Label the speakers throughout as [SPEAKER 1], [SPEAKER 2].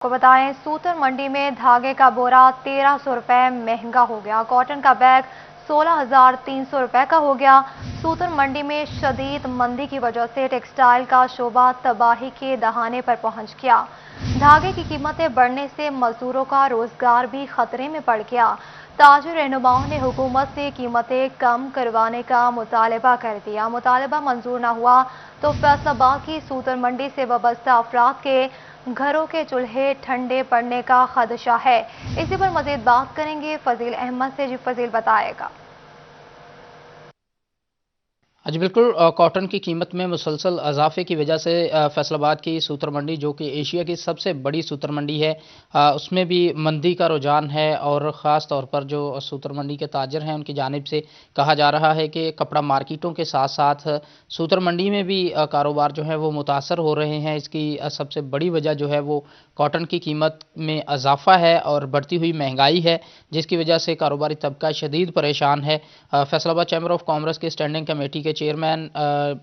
[SPEAKER 1] को बताएं, सूतर मंडी में धागे का बोरा 1300 रुपए महंगा हो गया। कॉटन का बैग 16,300 रुपए का हो गया। सूतर मंडी में शदीद मंदी की वजह से टेक्सटाइल का शोबा तबाही के दहाने पर पहुंच गया। धागे की कीमतें बढ़ने से मजदूरों का रोजगार भी खतरे में पड़ गया। ताजिर रहनुमाओं ने हुकूमत से कीमतें कम करवाने का मुतालबा कर दिया। मुतालबा मंजूर न हुआ तो फैसलाबाद की सूतर मंडी से वाबस्ता अफराद के घरों के चूल्हे ठंडे पड़ने का खदशा है। इसी पर मजीद बात करेंगे फजील अहमद से। जी फजील, बताएगा।
[SPEAKER 2] जी बिल्कुल, कॉटन की कीमत में मुसलसल इजाफे की वजह से फैसलाबाद की सूतर मंडी, जो कि एशिया की सबसे बड़ी सूतर मंडी है, उसमें भी मंदी का रुझान है। और ख़ास तौर पर जो सूतर मंडी के ताजर हैं उनकी जानिब से कहा जा रहा है कि कपड़ा मार्केटों के साथ साथ सूतर मंडी में भी कारोबार जो है वो मुतासर हो रहे हैं। इसकी सबसे बड़ी वजह जो है वो कॉटन की कीमत में इजाफा है और बढ़ती हुई महंगाई है, जिसकी वजह से कारोबारी तबका शदीद परेशान है। फैसलाबाद चैम्बर ऑफ कॉमर्स के स्टैंडिंग कमेटी के चेयरमैन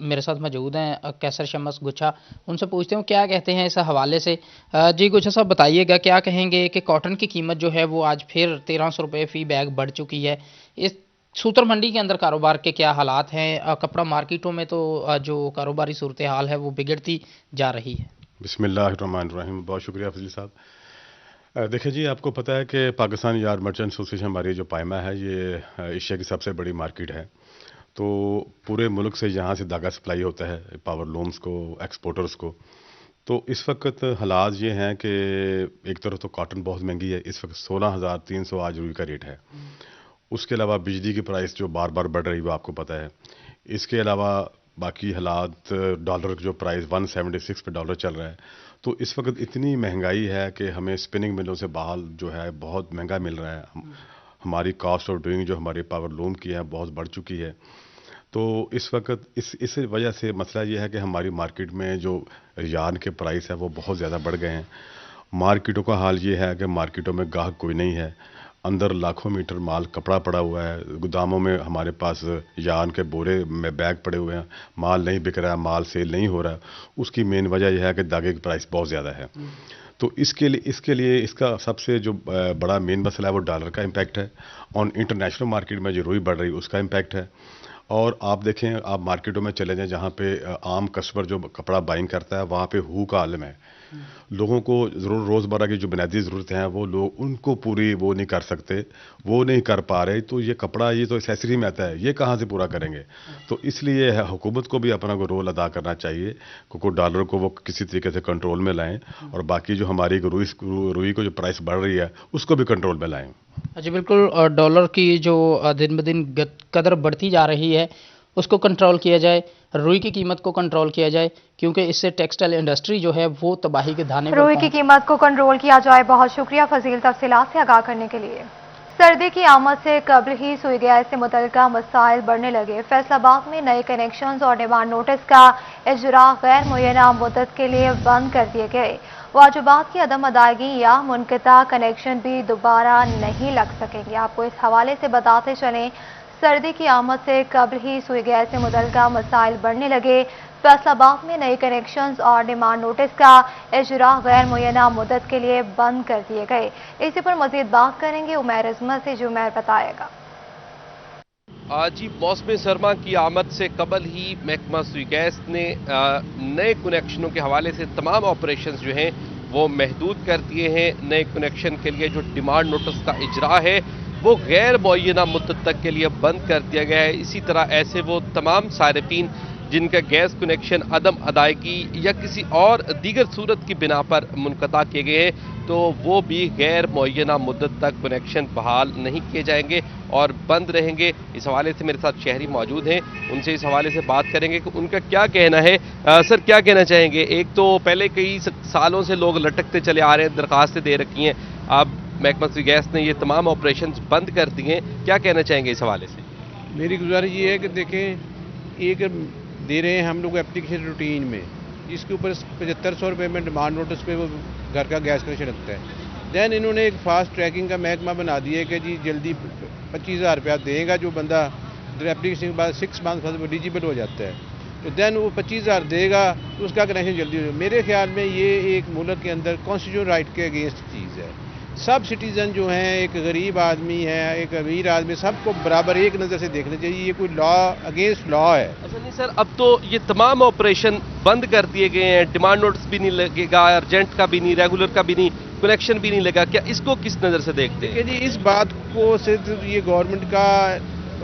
[SPEAKER 2] मेरे साथ मौजूद हैं, कैसर शमस गुच्छा। उनसे पूछते हूँ क्या कहते हैं इस हवाले से। जी गुच्छा साहब, बताइएगा क्या कहेंगे कि कॉटन की कीमत जो है वो आज फिर 1300 रुपये फ़ी बैग बढ़ चुकी है। इस सूतर मंडी के अंदर कारोबार के क्या हालात हैं? कपड़ा मार्केटों में तो जो कारोबारी सूरत हाल है वो बिगड़ती जा रही है।
[SPEAKER 3] बिस्मिल्लाहिर्रहमानिर्रहीम। बहुत शुक्रिया फजल साहब। देखिए जी, आपको पता है कि पाकिस्तान यार्ड मर्चेंट एसोसिएशन हमारी जो पायमा है, ये एशिया की सबसे बड़ी मार्केट है। तो पूरे मुल्क से यहाँ से धागा सप्लाई होता है पावर लूम्स को, एक्सपोर्टर्स को। तो इस वक्त हालात ये हैं कि एक तरफ तो कॉटन बहुत महंगी है, इस वक्त 16,300 आज रुई का रेट है। उसके अलावा बिजली की प्राइस जो बार बार बढ़ रही है वो आपको पता है। इसके अलावा बाकी हालात, डॉलर जो प्राइस 176 पे डॉलर चल रहा है। तो इस वक्त इतनी महंगाई है कि हमें स्पिनिंग मिलों से बाल जो है बहुत महंगा मिल रहा है। हमारी कॉस्ट ऑफ डूइंग जो हमारे पावर लूम की है बहुत बढ़ चुकी है। तो इस वक्त इस वजह से मसला ये है कि हमारी मार्केट में जो यार्न के प्राइस है वो बहुत ज़्यादा बढ़ गए हैं। मार्केटों का हाल ये है कि मार्केटों में गाहक कोई नहीं है। अंदर लाखों मीटर माल कपड़ा पड़ा हुआ है। गोदामों में हमारे पास यार्न के बोरे में बैग पड़े हुए हैं। माल नहीं बिक रहा है, माल सेल नहीं हो रहा है। उसकी मेन वजह यह है कि धागे की प्राइस बहुत ज़्यादा है। तो इसके लिए इसका सबसे जो बड़ा मेन मसला है वो डॉलर का इम्पैक्ट है। ऑन इंटरनेशनल मार्केट में जो रुई बढ़ रही है उसका इम्पैक्ट है। और आप देखें, आप मार्केटों में चले जाएं जहाँ पे आम कस्टमर जो कपड़ा बाइंग करता है, वहाँ पे हु का आलम है। लोगों को ज़रूर रोज़मर्रा की जो बुनियादी ज़रूरतें हैं वो लोग उनको पूरी वो नहीं कर सकते, वो नहीं कर पा रहे। तो ये कपड़ा, ये तो एक्सेसरी में आता है, ये कहाँ से पूरा करेंगे? तो इसलिए हुकूमत को भी अपना कोई रोल अदा करना चाहिए, क्योंकि डॉलर को वो किसी तरीके से कंट्रोल में लाएं और बाकी जो हमारी रुई को जो प्राइस बढ़ रही है उसको भी कंट्रोल में लाएं।
[SPEAKER 2] जी बिल्कुल, डॉलर की जो दिन ब दिन कदर बढ़ती जा रही है उसको कंट्रोल किया जाए, रुई की कीमत को कंट्रोल किया जाए, क्योंकि इससे टेक्सटाइल इंडस्ट्री जो है वो तबाही के धाने पर
[SPEAKER 1] रुई की कीमत को कंट्रोल किया जाए। बहुत शुक्रिया फजील तफसीलात से आगाह करने के लिए। सर्दी की आमद से कबल ही सुई गैस से मुतल्लिका मसाइल बढ़ने लगे। फैसलाबाद में नए कनेक्शन और डिमांड नोटिस का इजरा गैर मुय्यना मुद्दत के लिए बंद कर दिए गए। वाजिबात की अदम अदायगी या मुनक़ता कनेक्शन भी दोबारा नहीं लग सकेंगे। आपको इस हवाले से बताते चलें, सर्दी की आमद से कबल ही सुई गैस से मुतल्लिका मसाइल बढ़ने लगे। फैसलाबाद में नए कनेक्शंस और डिमांड नोटिस का इजरा गैर मुय्यना मुद्दत के लिए बंद कर दिए गए। इसी पर मजीद बात करेंगे उमैर अजमत से। जो उमैर, बताएगा।
[SPEAKER 4] जी, मौसम सरमा की आमद से कबल ही महकमा सुई गैस ने नए कनेक्शनों के हवाले से तमाम ऑपरेशंस जो हैं वो महदूद कर दिए हैं। नए कनेक्शन के लिए जो डिमांड नोटिस का इजरा है वो गैर मुअय्यना मुद्दत तक के लिए बंद कर दिया गया है। इसी तरह ऐसे वो तमाम सारिफीन जिनका गैस कनेक्शन अदम अदायगी या किसी और दीगर सूरत की बिना पर मुनक़ता किए गए हैं, तो वो भी गैर मुअय्यना मुद्दत तक कनेक्शन बहाल नहीं किए जाएंगे और बंद रहेंगे। इस हवाले से मेरे साथ शहरी मौजूद हैं, उनसे इस हवाले से बात करेंगे कि उनका क्या कहना है। सर, क्या कहना चाहेंगे? एक तो पहले कई सालों से लोग लटकते चले आ रहे हैं, दरखास्तें दे रखी हैं, अब महकमा सुई गैस ने ये तमाम ऑपरेशन बंद कर दिए हैं, क्या कहना चाहेंगे इस हवाले से?
[SPEAKER 5] मेरी गुजारिश ये है कि देखें, एक दे रहे हैं हम लोग एप्लीकेशन रूटीन में, जिसके ऊपर 7500 रुपये में डिमांड नोटिस पे वो घर का गैस कनेक्शन रखता है। दैन इन्होंने एक फास्ट ट्रैकिंग का महकमा बना दिया है कि जी जल्दी 25,000 रुपया देगा जो बंदा एप्लीकेशन के बाद 6 मंथ बाद वो एलिजिबल हो जाता है। तो देन वो 25,000 देगा तो उसका कनेक्शन जल्दी हो। मेरे ख्याल में ये एक मुल्क के अंदर कॉन्स्टिट्यूशन राइट के अगेंस्ट चीज़ है। सब सिटीज़न जो हैं, एक गरीब आदमी है, एक अमीर आदमी, सबको बराबर एक नज़र से देखना चाहिए। ये कोई लॉ अगेंस्ट लॉ है।
[SPEAKER 4] अच्छा नहीं सर, अब तो ये तमाम ऑपरेशन बंद कर दिए गए हैं, डिमांड नोटिस भी नहीं लगेगा, अर्जेंट का भी नहीं, रेगुलर का भी नहीं, कनेक्शन भी नहीं लगा। क्या इसको किस नज़र से देखते हैं?
[SPEAKER 5] जी, इस बात को सिर्फ ये गवर्नमेंट का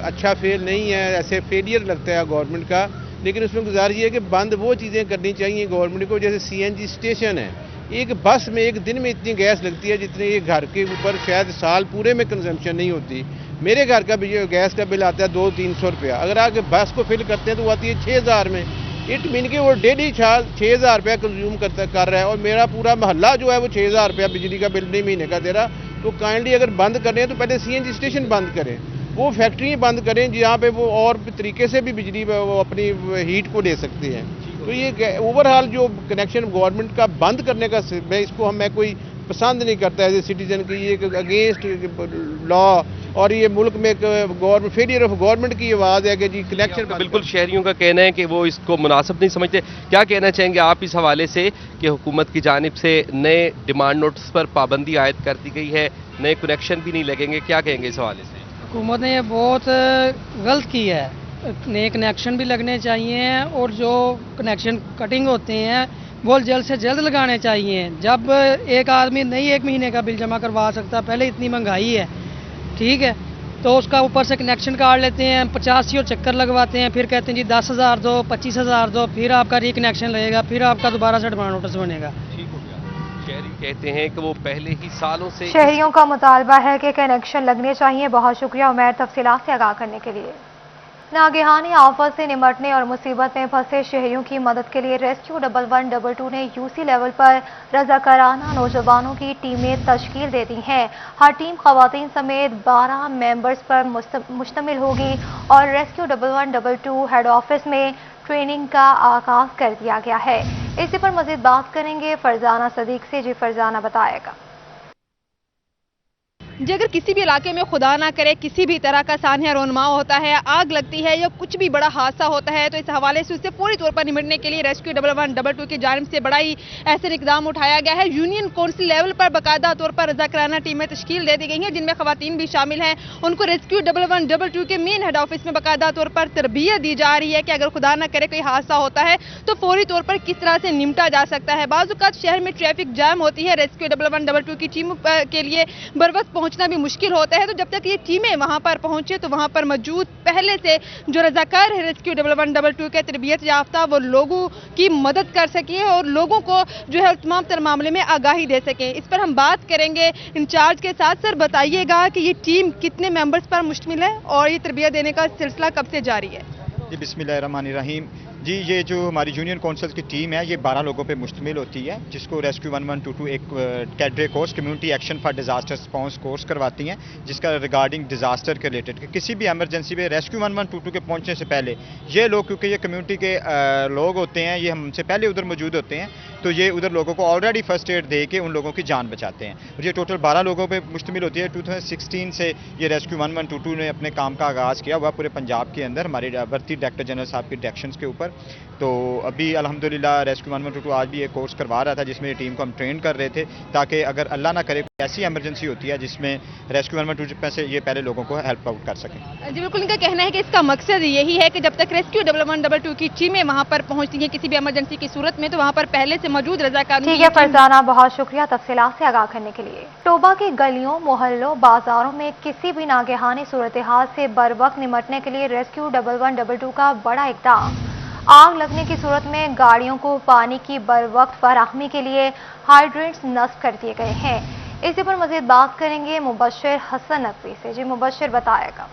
[SPEAKER 5] अच्छा फेल नहीं है, ऐसे फेलियर लगता है गवर्नमेंट का, लेकिन उसमें गुजारिश है कि बंद वो चीज़ें करनी चाहिए गवर्नमेंट को, जैसे CNG स्टेशन है। एक बस में एक दिन में इतनी गैस लगती है जितने ये घर के ऊपर शायद साल पूरे में कंजम्पशन नहीं होती। मेरे घर का गैस का बिल आता है 200-300 रुपया, अगर आगे बस को फिल करते हैं तो वो आती है 6,000 में। इट मीन के वो डेली 6,000 रुपया कंज्यूम कर रहा है, और मेरा पूरा मोहल्ला जो है वो 6,000 रुपया बिजली का बिल नहीं महीने का दे रहा। तो काइंडली अगर बंद कर रहे हैं तो पहले CNG स्टेशन बंद करें, वो फैक्ट्रियाँ बंद करें जहाँ पे वो और तरीके से भी बिजली वो अपनी हीट को ले सकते हैं। तो ये ओवरऑल जो कनेक्शन गवर्नमेंट का बंद करने का, मैं कोई पसंद नहीं करता एज ए सिटीजन की, ये अगेंस्ट लॉ, और ये मुल्क में गवर्नमेंट फेलियर ऑफ गवर्नमेंट की आवाज़ है कि जी कनेक्शन।
[SPEAKER 4] बिल्कुल शहरियों का कहना है कि वो इसको मुनासिब नहीं समझते। क्या कहना चाहेंगे आप इस हवाले से कि हुकूमत की जानिब से नए डिमांड नोटिस पर पाबंदी आयद कर दी गई है, नए कनेक्शन भी नहीं लगेंगे, क्या कहेंगे इस हवाले से?
[SPEAKER 6] हुकूमत ने ये बहुत गलत की है। नए कनेक्शन भी लगने चाहिए और जो कनेक्शन कटिंग होते हैं वो जल्द से जल्द लगाने चाहिए। जब एक आदमी नहीं 1 महीने का बिल जमा करवा सकता, पहले इतनी महंगाई है, ठीक है, तो उसका ऊपर से कनेक्शन काट लेते हैं, 85 और चक्कर लगवाते हैं, फिर कहते हैं जी 10,000 दो, 25,000 दो, फिर आपका रिकनेक्शन लगेगा, फिर आपका दोबारा से डिमांड नोटिस बनेगा।
[SPEAKER 4] ठीक हो गया। शहरी कहते हैं कि वो पहले ही सालों से
[SPEAKER 1] शहरियों का मुतालबा है कि कनेक्शन लगने चाहिए। बहुत शुक्रिया उमैर तफसीलात से आगाह करने के लिए। नागहानी आफत से निमटने और मुसीबत में फंसे शहरियों की मदद के लिए रेस्क्यू 1122 ने UC लेवल पर रजाकाराना नौजवानों की टीमें तश्कील दे दी हैं। हर टीम खवातीन समेत 12 मेंबर्स पर मुश्तमिल होगी और रेस्क्यू 1122 हेड ऑफिस में ट्रेनिंग का आगाज कर दिया गया है। इसी पर मजीद बात करेंगे फरजाना सदीक से। जी फरजाना बताएगा।
[SPEAKER 7] जी, अगर किसी भी इलाके में खुदा ना करे किसी भी तरह का सानिया रोनमा होता है, आग लगती है या कुछ भी बड़ा हादसा होता है, तो इस हवाले से उससे पूरी तौर पर निपटने के लिए रेस्क्यू 1122 की जानिब से बड़ा ही ऐसे इकदाम उठाया गया है। यूनियन काउंसिल लेवल पर बाकायदा तौर पर रजाकाराना टीमें तश्कील दे दी गई हैं, जिनमें खवातीन भी शामिल हैं। उनको रेस्क्यू 1122 के मेन हेड ऑफिस में बाकायदा तौर पर तरबियत दी जा रही है कि अगर खुदा ना करे कोई हादसा होता है तो फौरी तौर पर किस तरह से निपटा जा सकता है। बाज़ औक़ात शहर में ट्रैफिक जाम होती है, रेस्क्यू 1122 की टीम के लिए बर वक्त पहुंचना भी मुश्किल होता है, तो जब तक ये टीमें वहां पर पहुंचे तो वहां पर मौजूद पहले से जो रजाकार है रेस्क्यू 1122 के तरबियत याफ्ता, वो लोगों की मदद कर सके और लोगों को जो है तमाम तर मामले में आगाही दे सके। इस पर हम बात करेंगे इंचार्ज के साथ। सर बताइएगा कि ये टीम कितने मेंबर्स पर मुश्तमिल है और ये तरबियत देने का सिलसिला कब से जारी है?
[SPEAKER 8] जी बिस्मिल्लाहिर्रहमानिर्रहीम। जी, ये जो हमारी यूनियन काउंसिल की टीम है ये 12 लोगों पे मुश्तमिल होती है, जिसको रेस्क्यू 1122 एक cadre course community action for disaster response course करवाती हैं, जिसका रिगार्डिंग डिजास्टर के रिलेटेड कि किसी भी एमरजेंसी पे रेस्क्यू 1122 के पहुंचने से पहले ये लोग, क्योंकि ये कम्युनिटी के लोग होते हैं, ये हमसे पहले उधर मौजूद होते हैं, तो ये उधर लोगों को ऑलरेडी फर्स्ट एड दे के उन लोगों की जान बचाते हैं। और ये टोटल 12 लोगों पर मुश्तमिल होती है। 2016 से ये रेस्क्यू 1122 ने अपने काम का आगाज़ किया हुआ पूरे पंजाब के अंदर हमारे भर्ती डायरेक्टर जनरल साहब की डायरेक्शंस के ऊपर। तो अभी अल्हम्दुलिल्लाह रेस्क्यू 1122 आज भी एक कोर्स करवा रहा था, जिसमें ये टीम को हम ट्रेन कर रहे थे, ताकि अगर अल्लाह ना करे ऐसी एमरजेंसी होती है जिसमें रेस्क्यू 1122 से ये पहले लोगों को हेल्प आउट कर सकें।
[SPEAKER 7] जी बिल्कुल, इनका कहना है कि इसका मकसद यही है कि जब तक रेस्क्यू 1122 की टीमें वहां पर पहुंचती हैं किसी भी इमरजेंसी की सूरत में, तो वहां पर पहले से मौजूद रजाकार।
[SPEAKER 1] ठीक है फरजाना, बहुत शुक्रिया तफसीलात से आगाह करने के लिए। टोबा की गलियों, मोहल्लों, बाजारों में किसी भी नागहानी सूरत हाल से बर वक्त निपटने के लिए रेस्क्यू 1122 का बड़ा इक़दाम। आग लगने की सूरत में गाड़ियों को पानी की बर वक्त फराहमी के लिए हाइड्रेंट्स नस्ब कर दिए गए हैं। इसी पर मजीद बात करेंगे मुबश्शिर हसन नकवी से। जी मुबश्शिर बताएगा।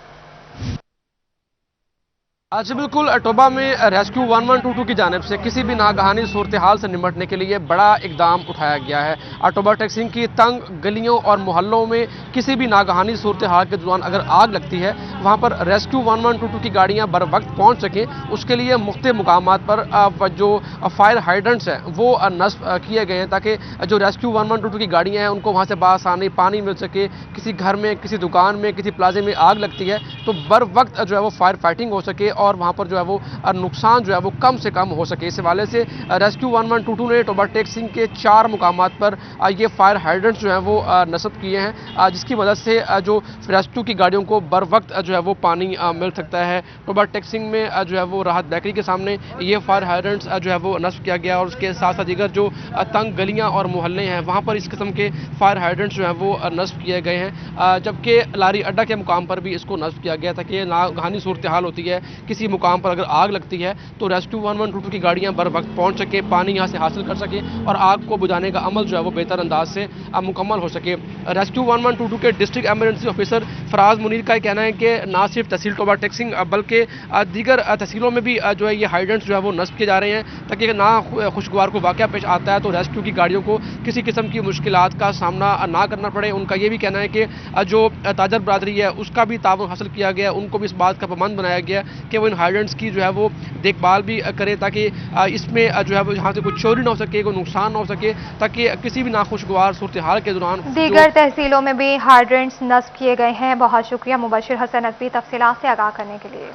[SPEAKER 4] जी बिल्कुल, टोबा में रेस्क्यू 1122 की जानिब से किसी भी नागहानी सूरत हाल से निपटने के लिए बड़ा इकदाम उठाया गया है। टोबा टेक्सिंग की तंग गलियों और मोहल्लों में किसी भी नागहानी सूरत हाल के दौरान अगर आग लगती है, वहाँ पर रेस्क्यू 1122 की गाड़ियाँ बर वक्त पहुँच सकें, उसके लिए मुख्तलिफ मुकामात पर जो फायर हाइड्रेंट्स हैं वो नस्ब किए गए हैं, ताकि जो रेस्क्यू 1122 की गाड़ियाँ हैं उनको वहाँ से बआसानी पानी मिल सके। किसी घर में, किसी दुकान में, किसी प्लाजे में आग लगती है तो बर वक्त जो है वो फायर फाइटिंग हो सके और वहाँ पर जो है वो नुकसान जो है वो कम से कम हो सके। इस हवाले से रेस्क्यू 1122 ने टोबा टेक्सिंग के 4 मुकामात पर ये फायर हाइड्रेंट्स जो हैं वो नस्ब किए हैं, जिसकी मदद से जो रेस्क्यू की गाड़ियों को बर वक्त जो है वो पानी मिल सकता है। टोबा टेक्सिंग में जो है वो राहत बेकरी के सामने ये फायर हाइड्रेंट्स जो है वो नस्ब किया गया और उसके साथ साथ दीगर जो तंग गलियां और मोहल्ले हैं वहाँ पर इस किस्म के फायर हाइड्रेंट्स जो है वो नस्ब किए गए हैं, जबकि लारी अड्डा के मुकाम पर भी इसको नस्ब किया गया ताकि नागहानी सूरत हाल होती है, किसी मुकाम पर अगर आग लगती है तो रेस्क्यू 1122 की गाड़ियाँ बर वक्त पहुँच सके, पानी यहाँ से हासिल कर सके और आग को बुझाने का अमल जो है वो बेहतर अंदाज से मुकम्मल हो सके। रेस्क्यू 1122 के district emergency officer Faraz Munir का कहना है कि ना सिर्फ तहसील टोबा टेक्सिंग बल्कि दीगर तहसीलों में भी जो है ये हाइड्रेंट्स जो है वो नस्ब किए जा रहे हैं ताकि ना खुशगवार को वाक़या पेश आता है तो रेस्क्यू की गाड़ियों को किसी किस्म की मुश्किलात का सामना ना करना पड़े। उनका ये भी कहना है कि जो ताजर बरादरी है उसका भी ताउन हासिल किया गया, उनको भी इस बात का पाबंद बनाया गया कि वो इन हाइड्रेंट्स की जो है वो देखभाल भी करे ताकि इसमें जो है वो यहाँ से कोई चोरी ना हो सके, कोई नुकसान ना हो सके, ताकि किसी भी नाखुशगवार सूरत हाल के दौरान
[SPEAKER 1] दीगर तहसीलों में भी हाइड्रेंट्स नस्ब किए गए हैं। बहुत शुक्रिया मुबशिर हसन नकवी तफसीलात से आगाह करने के लिए।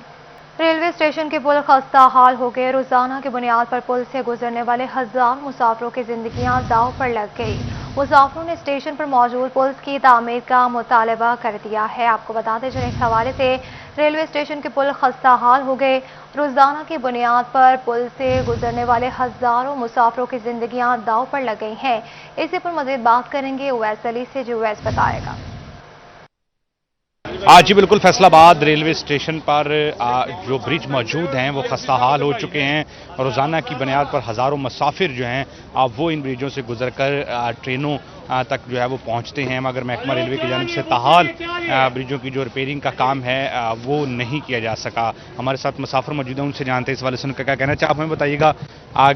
[SPEAKER 1] रेलवे स्टेशन के पुल खस्ता हाल हो गए। रोजाना की बुनियाद पर पुल से गुजरने वाले हजार मुसाफिरों की जिंदगियां दांव पर लग गई। मुसाफिरों ने स्टेशन पर मौजूद पुल की तामीर का मुतालबा कर दिया है। आपको बताते चलें, इस हवाले से रेलवे स्टेशन के पुल खस्ता हाल हो गए। रोजाना की बुनियाद पर पुल से गुजरने वाले हजारों मुसाफिरों की जिंदगियां दांव पर लग गई हैं। इसी पर मजीद बात करेंगे उवैस अली से, जो उवैस बताएगा।
[SPEAKER 9] आज जी बिल्कुल फैसलाबाद रेलवे स्टेशन पर जो ब्रिज मौजूद हैं वो खस्ता हाल हो चुके हैं। रोज़ाना की बुनियाद पर हज़ारों मुसाफिर जो हैं वो इन ब्रिजों से गुजरकर ट्रेनों तक जो है वो पहुंचते हैं, मगर महकमा रेलवे की जानिब से ताहाल ब्रिजों की जो रिपेयरिंग का काम है वो नहीं किया जा सका। हमारे साथ मुसाफिर मौजूद हैं, उनसे जानते हैं इस वाले से उनका क्या कहना है। आप हमें बताइएगा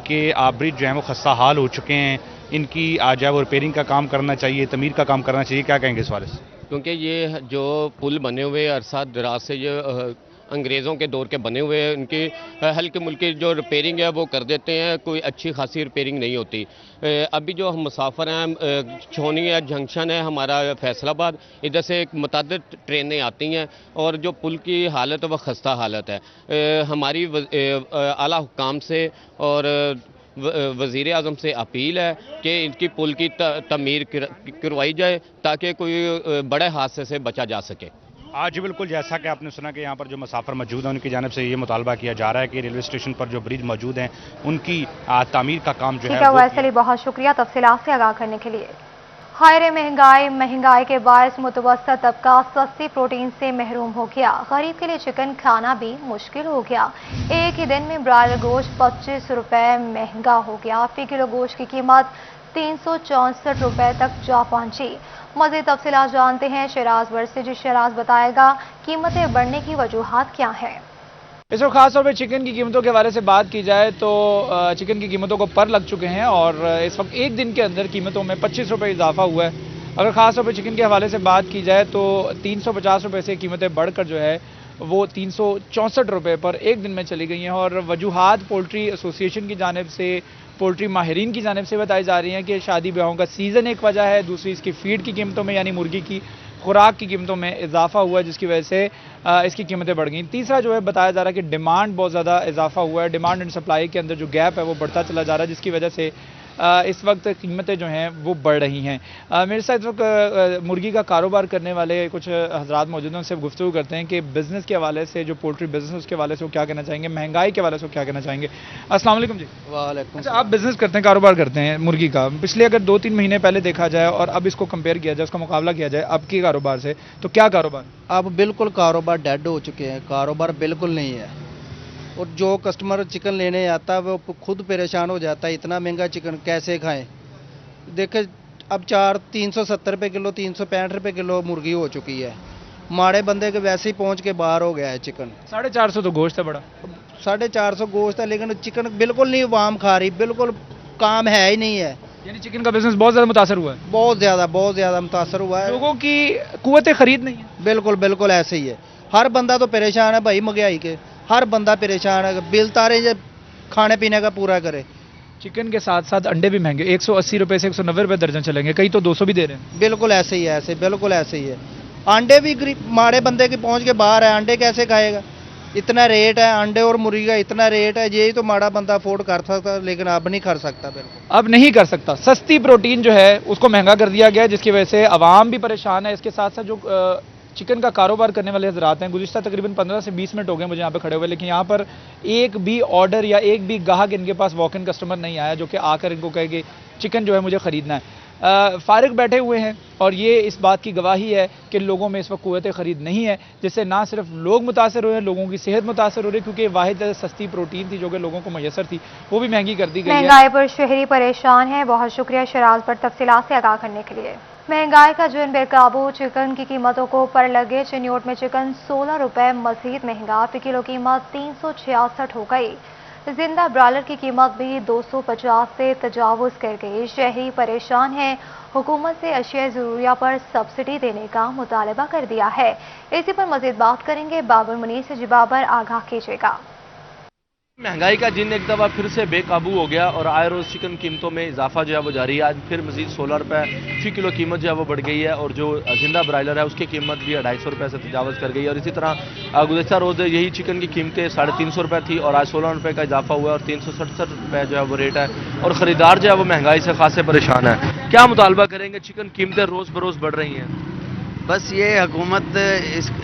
[SPEAKER 9] कि ब्रिज जो है वो खस्ता हाल हो चुके हैं, इनकी जो है वो रिपेयरिंग का काम करना चाहिए, तमीर का काम करना चाहिए, क्या कहेंगे इस वाले से?
[SPEAKER 10] क्योंकि ये जो पुल बने हुए अरसा दराज से ये अंग्रेज़ों के दौर के बने हुए हैं, उनकी हल्की मुल्की जो रिपेयरिंग है वो कर देते हैं, कोई अच्छी खासी रिपेयरिंग नहीं होती। अभी जो हम मुसाफिर हैं, छोनी है जंक्शन है हमारा फैसलाबाद, इधर से मुतअद्दिद ट्रेनें आती हैं और जो पुल की हालत है वह खस्ता हालत है। हमारी आला हुक्काम से और वज़ीर आज़म से अपील है कि इनकी पुल की तमीर करवाई जाए ताकि कोई बड़े हादसे से बचा जा सके।
[SPEAKER 9] आज बिल्कुल जैसा कि आपने सुना कि यहाँ पर जो मुसाफिर मौजूद हैं उनकी जानिब से ये मुतालबा किया जा रहा है कि रेलवे स्टेशन पर जो ब्रिज मौजूद हैं उनकी तामीर का काम जो है।
[SPEAKER 1] वैसे ही बहुत शुक्रिया तफसीलात से आगाह करने के लिए। हायर महंगाई के बायस मुतवस्सत तबका सस्ती प्रोटीन से महरूम हो गया। गरीब के लिए चिकन खाना भी मुश्किल हो गया। एक ही दिन में ब्रायलर गोश्त 25 रुपए महंगा हो गया। फी किलो गोश्त की कीमत 364 रुपए तक जा पहुंची। मज़ीद तफसीलात जानते हैं शराज वर्सी, जी शराज बताएगा कीमतें बढ़ने की वजूहात क्या है।
[SPEAKER 11] इस वक्त खासतौर पर चिकन की कीमतों के हवाले से बात की जाए तो चिकन की कीमतों को पर लग चुके हैं और इस वक्त एक दिन के अंदर कीमतों में 25 रुपये इजाफा हुआ है। अगर खासतौर पर चिकन के हवाले से बात की जाए तो 350 रुपये से कीमतें बढ़कर जो है वो 364 रुपये पर एक दिन में चली गई हैं। और वजूहात पोल्ट्री एसोसिएशन की जानिब से, पोल्ट्री माहिरीन की जानिब से बताई जा रही हैं कि शादी ब्याहों का सीज़न एक वजह है, दूसरी इसकी फीड की कीमतों में यानी मुर्गी की खुराक की कीमतों में इजाफा हुआ है जिसकी वजह से इसकी कीमतें बढ़ गई। तीसरा जो है बताया जा रहा है कि डिमांड बहुत ज़्यादा इजाफा हुआ है, डिमांड एंड सप्लाई के अंदर जो गैप है वो बढ़ता चला जा रहा है जिसकी वजह से इस वक्त कीमतें जो हैं वो बढ़ रही हैं। मेरे साथ इस वक्त मुर्गी का कारोबार करने वाले कुछ हजरात मौजूद हैं, उनसे गुफ्तगू करते हैं कि बिज़नेस के हवाले से, जो पोल्ट्री बिज़नेस उसके हवाले से वो क्या कहना चाहेंगे, महंगाई के हवाले से वो क्या कहना चाहेंगे। अस्सलाम वालेकुम जी।
[SPEAKER 12] वालेकुम।
[SPEAKER 11] अच्छा, आप बिज़नेस करते हैं, कारोबार करते हैं मुर्गी का, पिछले अगर 2-3 महीने पहले देखा जाए और अब इसको कंपेयर किया जाए, उसका मुकाबला किया जाए आपके कारोबार से, तो क्या कारोबार?
[SPEAKER 12] अब बिल्कुल कारोबार डेड हो चुके हैं, कारोबार बिल्कुल नहीं है। और जो कस्टमर चिकन लेने आता है वो खुद परेशान हो जाता है, इतना महंगा चिकन कैसे खाएं। देखें अब 370 रुपये किलो, 365 रुपये किलो मुर्गी हो चुकी है। माड़े बंदे के वैसे ही पहुंच के बाहर हो गया है चिकन।
[SPEAKER 11] 450 तो गोश्त है बड़ा,
[SPEAKER 12] 450 गोश्त है, लेकिन चिकन बिल्कुल नहीं वाम खा रही, बिल्कुल काम है ही नहीं है।
[SPEAKER 11] यानी चिकन का बिजनेस बहुत ज़्यादा मुतासर हुआ है।
[SPEAKER 12] बहुत ज़्यादा मुतासर हुआ है।
[SPEAKER 11] लोगों की कुव्वत खरीद नहीं है।
[SPEAKER 12] बिल्कुल ऐसे ही है। हर बंदा तो परेशान है भाई, महंगाई के हर बंदा परेशान है, बिल तारे जब खाने पीने का पूरा करे।
[SPEAKER 11] चिकन के साथ साथ अंडे भी महंगे, 180 रुपये से 190 रुपये दर्जन चलेंगे, कई तो 200 भी दे रहे हैं।
[SPEAKER 12] बिल्कुल ऐसे ही है, बिल्कुल ऐसे ही है। अंडे भी गरीब माड़े बंदे के पहुंच के बाहर है, अंडे कैसे खाएगा? इतना रेट है, अंडे और मुर्गी का इतना रेट है, यही तो माड़ा बंदा अफोर्ड कर सकता, लेकिन अब नहीं कर सकता। बिल्कुल
[SPEAKER 11] अब नहीं कर सकता। सस्ती प्रोटीन जो है उसको महंगा कर दिया गया है, जिसकी वजह से आवाम भी परेशान है। इसके साथ साथ जो चिकन का कारोबार करने वाले हजरात हैं, गुज़िश्ता तकरीबन 15 से 20 मिनट हो गए मुझे यहाँ पे खड़े हुए, लेकिन यहाँ पर एक भी ऑर्डर या एक भी गाहक इनके पास वॉक इन कस्टमर नहीं आया जो कि आकर इनको कहे कि चिकन जो है मुझे ख़रीदना है। फारिग बैठे हुए हैं और ये इस बात की गवाही है कि लोगों में इस वक्त क़ुव्वत ख़रीद नहीं है, जिससे ना सिर्फ लोग मुतासर हुए हैं, लोगों की सेहत मुतासर हो रही है, क्योंकि वाहिद सस्ती प्रोटीन थी जो कि लोगों को मैसर थी, वो भी महंगी कर दी गई है।
[SPEAKER 1] महंगाई पर शहरी परेशान है। बहुत शुक्रिया शराज पर तफसीलात से आगाह करने के लिए। महंगाई का जुर्म बेकाबू, चिकन की कीमतों को ऊपर लगे। चिन्योट में चिकन 16 रुपए मजीद महंगा, फी किलो कीमत 366 हो गई। जिंदा ब्रायलर की कीमत भी 250 से तजावुज कर गई। शहरी परेशान है, हुकूमत से अशिया ज़रूरिया पर सब्सिडी देने का मुतालबा कर दिया है। इसी पर मजीद बात करेंगे बाबर मुनीर से। जी बाबर, आगाह कीजिएगा।
[SPEAKER 13] महंगाई का जिन एक दफ़ा फिर से बेकाबू हो गया और आए रोज़ चिकन कीमतों में इजाफा जो है वो जारी है। आज फिर मजीद 16 रुपये फी किलो कीमत जो है वो बढ़ गई है और जो जिंदा ब्रायलर है उसकी कीमत भी 250 रुपये से तजावज़ कर गई है। और इसी तरह गुज़श्ता रोज़ यही चिकन की कीमतें 350 रुपये थी और आज 16 रुपये का इजाफा हुआ है और 367 रुपये जो है वो रेट है। और ख़रीदार जो है वो महंगाई से खासे परेशान है। क्या मुतालबा करेंगे? चिकन कीमतें रोज़ बरोज़ बढ़ रही हैं।
[SPEAKER 14] बस ये हुकूमत इस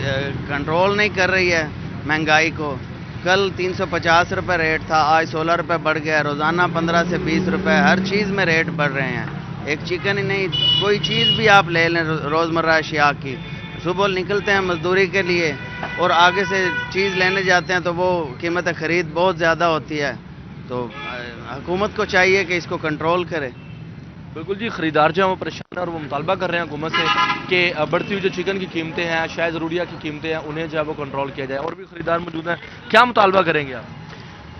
[SPEAKER 14] कंट्रोल नहीं कर रही है महंगाई को। कल 350 रुपये रेट था, आज 16 रुपये बढ़ गया। रोज़ाना 15 से 20 रुपये हर चीज़ में रेट बढ़ रहे हैं। एक चिकन ही नहीं, कोई चीज़ भी आप ले लें रोज़मर्रा अशिया की। सुबह निकलते हैं मजदूरी के लिए और आगे से चीज़ लेने जाते हैं तो वो कीमत ख़रीद बहुत ज़्यादा होती है। तो हुकूमत को चाहिए कि इसको कंट्रोल करे।
[SPEAKER 13] बिल्कुल जी, खरीदार जो है वो परेशान है और वो मुतालबा कर रहे हैं हुकूमत से कि बढ़ती हुई जो चिकन की कीमतें हैं, शायद ज़रूरिया की कीमतें हैं, उन्हें जो है वो कंट्रोल किया जाए। और भी खरीदार मौजूद हैं, क्या मुतालबा करेंगे आप?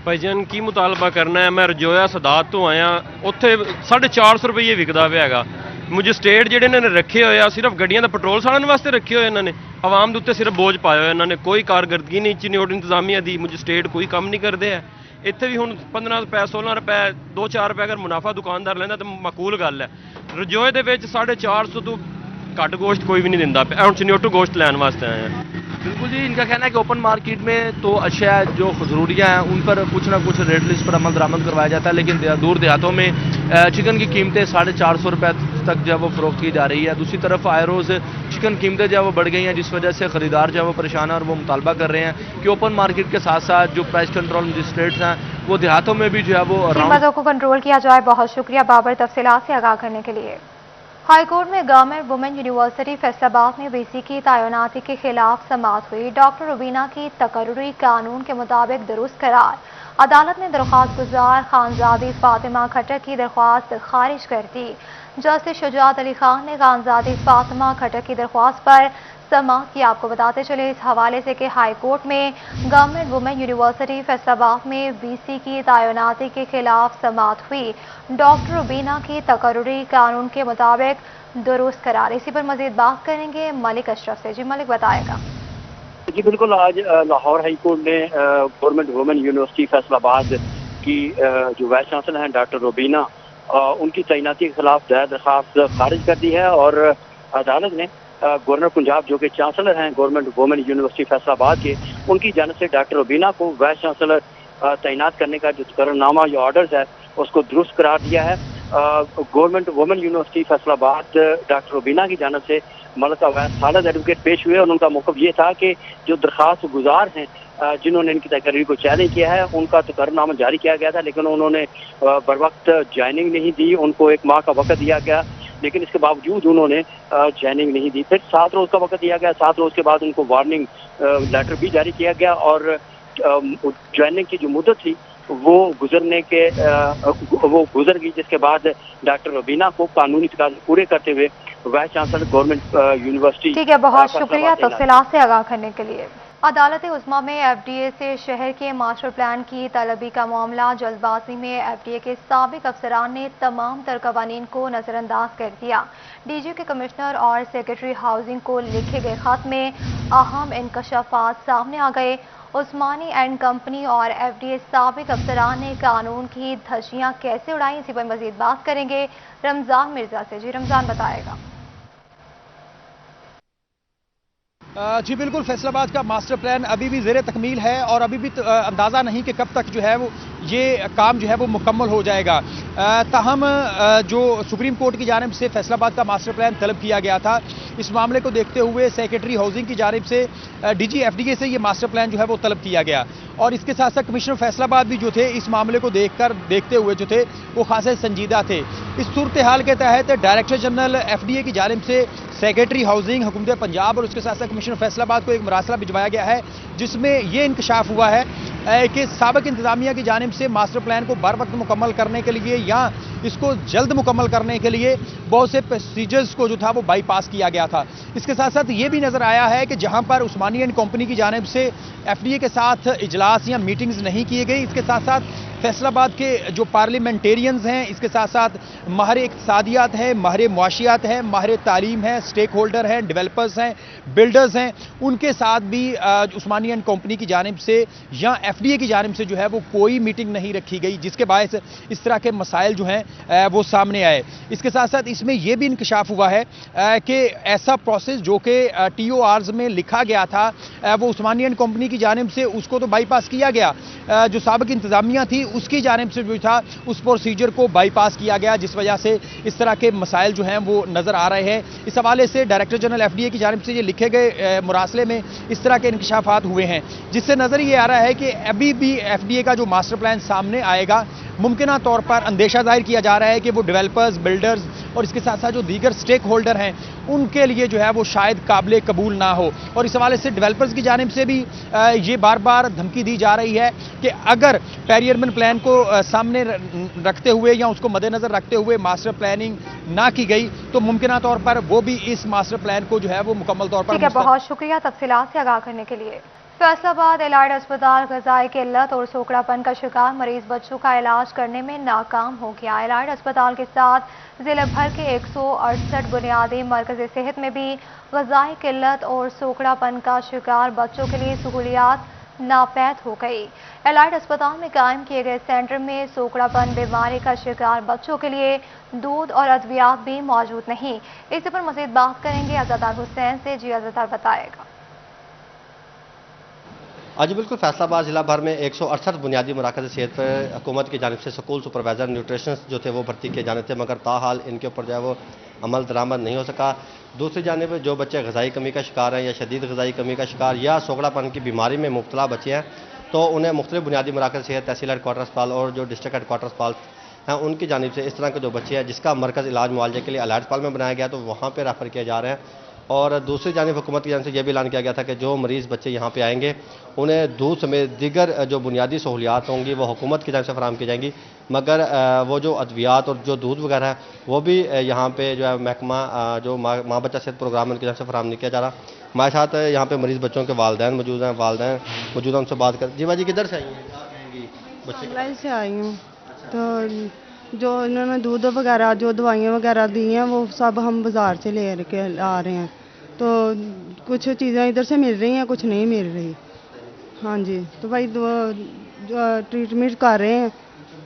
[SPEAKER 15] भाईजान की मुतालबा करना है, मैं रजोया सदात तो आया, उत्थे 450 रुपये विकदा पिया हैगा। मजिस्ट्रेट ਜਿਹੜੇ ਇਹਨਾਂ ਨੇ ਰੱਖੇ ਹੋਏ ਆ ਸਿਰਫ ਗੱਡੀਆਂ ਦਾ ਪੈਟਰੋਲ ਸਾੜਨ ਵਾਸਤੇ ਰੱਖੇ ਹੋਏ ਇਹਨਾਂ ਨੇ, ਆਵਾਮ ਦੇ ਉੱਤੇ ਸਿਰਫ ਬੋਝ ਪਾਇਆ ਹੋਇਆ ਇਹਨਾਂ ਨੇ। ਕੋਈ ਕਾਰਗਰਦਗੀ ਨਹੀਂ ਚਿਨਿਓਟ ਇੰਤਜ਼ਾਮੀਆ ਦੀ, ਮजिस्ट्रेट ਕੋਈ ਕੰਮ ਨਹੀਂ ਕਰਦੇ ਆ। ਇੱਥੇ ਵੀ ਹੁਣ 15 ਰੁਪਏ 16 ਰੁਪਏ 2-4 ਰੁਪਏ ਅਗਰ ਮੁਨਾਫਾ ਦੁਕਾਨਦਾਰ ਲੈਂਦਾ ਤਾਂ ਮਾਕੂਲ ਗੱਲ ਹੈ। ਰਜੋਏ ਦੇ ਵਿੱਚ 450 ਤੋਂ ਘੱਟ ਗੋਸ਼ਤ कोई भी नहीं दिंदा। ਹੁਣ ਚਿਨਿਓਟੋ गोश्त ਲੈਣ ਵਾਸਤੇ ਆਏ हैं।
[SPEAKER 13] बिल्कुल जी, इनका कहना है कि ओपन मार्केट में तो अशिया जो ज़रूरियाँ हैं उन पर कुछ ना कुछ रेट लिस्ट पर अमल दरामद करवाया जाता है, लेकिन दूर देहातों में चिकन की कीमतें 450 रुपये तक जो है वो फ़रोख्त की जा रही है। दूसरी तरफ आए रोज़ चिकन कीमतें जो है वो बढ़ गई हैं, जिस वजह से ख़रीदार जो है वो परेशान है और वो मुतालबा कर रहे हैं कि ओपन मार्केट के साथ साथ जो प्राइस कंट्रोल मजिस्ट्रेट्स हैं वो देहातों में भी जो है वो
[SPEAKER 1] कीमतों को कंट्रोल किया जाए। बहुत शुक्रिया बाबर तफसीलात से आगाह करने के लिए। हाईकोर्ट में गवर्नमेंट वुमेन यूनिवर्सिटी फैसलाबाद में बीसी की तैनाती के खिलाफ समाअत हुई। डॉक्टर रुबीना की तकर्रुरी कानून के मुताबिक दुरुस्त करार। अदालत ने दरख्वास्त गुजार खानजादी फातिमा खट्टर की दरख्वास्त खारिज कर दी। जस्टिस शुजात अली खान ने खानजादी फातिमा खट्टर की दरख्वास्त पर समाअत की। आपको बताते चले इस हवाले से कि हाई कोर्ट में गवर्नमेंट वुमेन यूनिवर्सिटी फैसलाबाद में बीसी की तैनाती के खिलाफ समाअत हुई। डॉक्टर रुबीना की तकर्रुरी कानून के मुताबिक दुरुस्त करार। इसी पर मजीद बात करेंगे मलिक अशरफ से। जी मलिक, बताएगा।
[SPEAKER 16] जी बिल्कुल, आज लाहौर हाई कोर्ट ने गवर्नमेंट वुमेन यूनिवर्सिटी फैसलाबाद की जो वाइस चांसलर हैं डॉक्टर रुबीना, उनकी तैनाती के खिलाफ दायर दरख्वास्त खारिज कर दी है। और अदालत ने गवर्नर पंजाब जो कि चांसलर हैं गवर्नमेंट वुमेन यूनिवर्सिटी फैसलाबाद के, उनकी जानिब से डॉक्टर रुबीना को वाइस चांसलर तैनात करने का जो करारनामा या ऑर्डर्स है उसको दुरुस्त करार दिया है। Government women university Faisalabad doctor Rubina की जानिब से मलका वैस खालिद एडवोकेट पेश हुए और उनका मौक़िफ़ ये था कि जो दरख्वास्त गुजार हैं जिन्होंने इनकी तकरीर को चैलेंज किया है उनका तो करारनामा जारी किया गया था, लेकिन उन्होंने बर वक्त ज्वाइनिंग नहीं दी। उनको 1 माह का वक्त दिया गया, लेकिन इसके बावजूद उन्होंने ज्वाइनिंग नहीं दी। फिर 7 रोज़ का वक्त दिया गया। 7 रोज़ के बाद उनको वार्निंग लेटर भी जारी किया गया और ज्वाइनिंग की जो मुद्दत थी वो गुजर गई, जिसके बाद डॉक्टर रुबीना को कानूनी तकाज़े पूरे करते हुए वाइस चांसलर गवर्नमेंट यूनिवर्सिटी।
[SPEAKER 1] ठीक है, बहुत शुक्रिया तफसीलात से आगाह करने के लिए। अदालत उस्मा में एफडीए से शहर के मास्टर प्लान की तलबी का मामला। जल्दबाजी में एफडीए के साबिक अफसरान ने तमाम तर कवानीन को नजरअंदाज कर दिया। डीजी के कमिश्नर और सेक्रेटरी हाउसिंग को लिखे गए खत में अहम इंकशाफात सामने आ गए। उस्मानी एंड कंपनी और एफडीए साबिक अफसरान ने कानून की धज्जियां कैसे उड़ाई, इसी पर मजीद बात करेंगे रमजान मिर्जा से। जी रमजान, बताएगा।
[SPEAKER 17] जी बिल्कुल, फैसलाबाद का मास्टर प्लान अभी भी ज़ेरे तकमील है और अभी भी अंदाज़ा नहीं कि कब तक जो है वो ये काम जो है वो मुकम्मल हो जाएगा। ताहम जो सुप्रीम कोर्ट की जानिब से फैसलाबाद का मास्टर प्लान तलब किया गया था, इस मामले को देखते हुए सेक्रेटरी हाउसिंग की जानिब से DG FDA से ये मास्टर प्लान जो है वो तलब किया गया और इसके साथ साथ कमिश्नर फैसलाबाद भी जो थे इस मामले को देखते हुए जो थे वो खासे संजीदा थे। इस सूरत हाल के तहत डायरेक्टर जनरल FDA की जानिब से सेक्रेटरी हाउसिंग हुकूमत पंजाब और उसके साथ साथ कमिश्नर फैसलाबाद को एक मरासला भिजवाया गया है, जिसमें यह इंकशाफ हुआ है कि साबिक इंतजामिया की जानिब से मास्टर प्लान को बर वक्त मुकम्मल करने के लिए या इसको जल्द मुकम्मल करने के लिए बहुत से प्रोसीजर्स को जो था वो बाईपास किया गया था। इसके साथ साथ ये भी नज़र आया है कि जहां पर उस्मानी एंड कंपनी की जानिब से FDA के साथ इजलास या मीटिंग्स नहीं किए गई, इसके साथ साथ फैसलाबाद के जो पार्लियामेंटेरियंस हैं, इसके साथ साथ माहिर इक़्तिसादियात हैं, माहिर मुआशियात हैं, माहिर तालीम हैं, स्टेक होल्डर हैं, डेवलपर्स हैं, बिल्डर्स हैं, उनके साथ भी उस्मानी एंड कंपनी की जानिब से या FDA की जानिब से जो है वो कोई मीटिंग नहीं रखी गई, जिसके बायस इस तरह के मसाइल जो हैं वो सामने आए। इसके साथ साथ इसमें यह भी इंकशाफ हुआ है कि ऐसा प्रोसेस जो कि TORs में लिखा गया था वो उस्मानी एंड कंपनी की जानिब से उसको तो बाईपास किया गया, जो साबिक इंतजामिया थी उसकी जानिब से जो था उस प्रोसीजर को बाईपास किया गया, जिस वजह से इस तरह के मसाइल जो हैं वो नज़र आ रहे हैं। इस हवाले से डायरेक्टर जनरल FDA की जानिब से ये लिखे गए मुरासले में इस तरह के इंकशाफात हुए हैं, जिससे नज़र ये आ रहा है कि अभी भी FDA का जो मास्टर प्लान सामने आएगा, मुमकिना तौर पर अंदेशा जाहिर किया जा रहा है कि वो डेवलपर्स, बिल्डर्स और इसके साथ साथ जो दीगर स्टेक होल्डर हैं उनके लिए जो है वो शायद काबिल कबूल ना हो। और इस हवाले से डेवलपर्स की जानिब से भी ये बार बार धमकी दी जा रही है कि अगर पेरियरमन प्लान को सामने रखते हुए या उसको मद्देनजर रखते हुए मास्टर प्लानिंग ना की गई तो मुमकिना तौर पर वो भी इस मास्टर प्लान को जो है वो मुकम्मल तौर पर।
[SPEAKER 1] बहुत शुक्रिया तफसीलात से आगाह करने के लिए। फैसलाबाद एलाइड अस्पताल ग़िज़ाई किल्लत और सोकड़ापन का शिकार मरीज बच्चों का इलाज करने में नाकाम हो गया। एलाइड अस्पताल के साथ जिले भर के 168 बुनियादी मरकज़ सेहत में भी ग़िज़ाई किल्लत और सोकड़ापन का शिकार बच्चों के लिए सहूलियात नापैद हो गई। एलाइड अस्पताल में कायम किए गए सेंटर में सोकड़ापन बीमारी का शिकार बच्चों के लिए दूध और अद्वियात भी मौजूद नहीं। इस पर मज़ीद बात करेंगे अज़ादार हुसैन से। जी अज़ादार बताएगा।
[SPEAKER 18] आज बिल्कुल फैसलाबाद जिला भर में 168 बुनियादी मराकज़ सेहत पर हुकूमत की जानिब से स्कूल सुपरवाइज़र न्यूट्रिशनिस्ट जो थे वो भर्ती किए जाने थे, मगर ताहाल इनके ऊपर जो है वो अमल दरामद नहीं हो सका। दूसरी जानिब जो बच्चे ग़िज़ाई कमी का शिकार हैं या शदीद ग़िज़ाई कमी का शिकार या सोगड़ापन की बीमारी में मुब्तला बच्चे हैं तो उन्हें मुख्तलिफ बुनियादी मराकज़ सेहत, तहसील हेडक्वार्टर अस्पताल और जो डिस्ट्रिक्ट हेडक्वार्टर अस्पताल हैं उनकी जानिब से इस तरह के जो बच्चे हैं जिसका मरकज़ इलाज मुआवजे के लिए एलाइड अस्पताल में बनाया गया तो वहाँ पर रेफ़र किए जा रहे हैं। और दूसरी जानिब हुकूमत की जानिब से यह भी ऐलान किया गया था कि जो मरीज़ बच्चे यहाँ पे आएंगे उन्हें दूध समेत दीगर जो बुनियादी सहूलियात होंगी वो हुकूमत की जानिब से फराहम की जाएंगी, मगर वो जो अद्वियात और जो दूध वगैरह है वो भी यहाँ पे जो है महकमा जो माँ बच्चा सेहत प्रोग्राम उनकी जानिब से फराहम नहीं किया जा रहा। हमारे साथ यहाँ पे मरीज़ बच्चों के वालिदैन मौजूद हैं, मौजूद हैं, उनसे बात कर। जी भाई जी किधर से आई हैं? क्या कहेंगी? बच्चे
[SPEAKER 19] से आई हूँ तो जो इन्होंने दूध वगैरह जो दवाइयाँ वगैरह दी हैं वो सब हम बाज़ार से ले के आ रहे हैं, तो कुछ चीज़ें इधर से मिल रही हैं, कुछ नहीं मिल रही। हाँ जी, तो भाई जो ट्रीटमेंट कर रहे हैं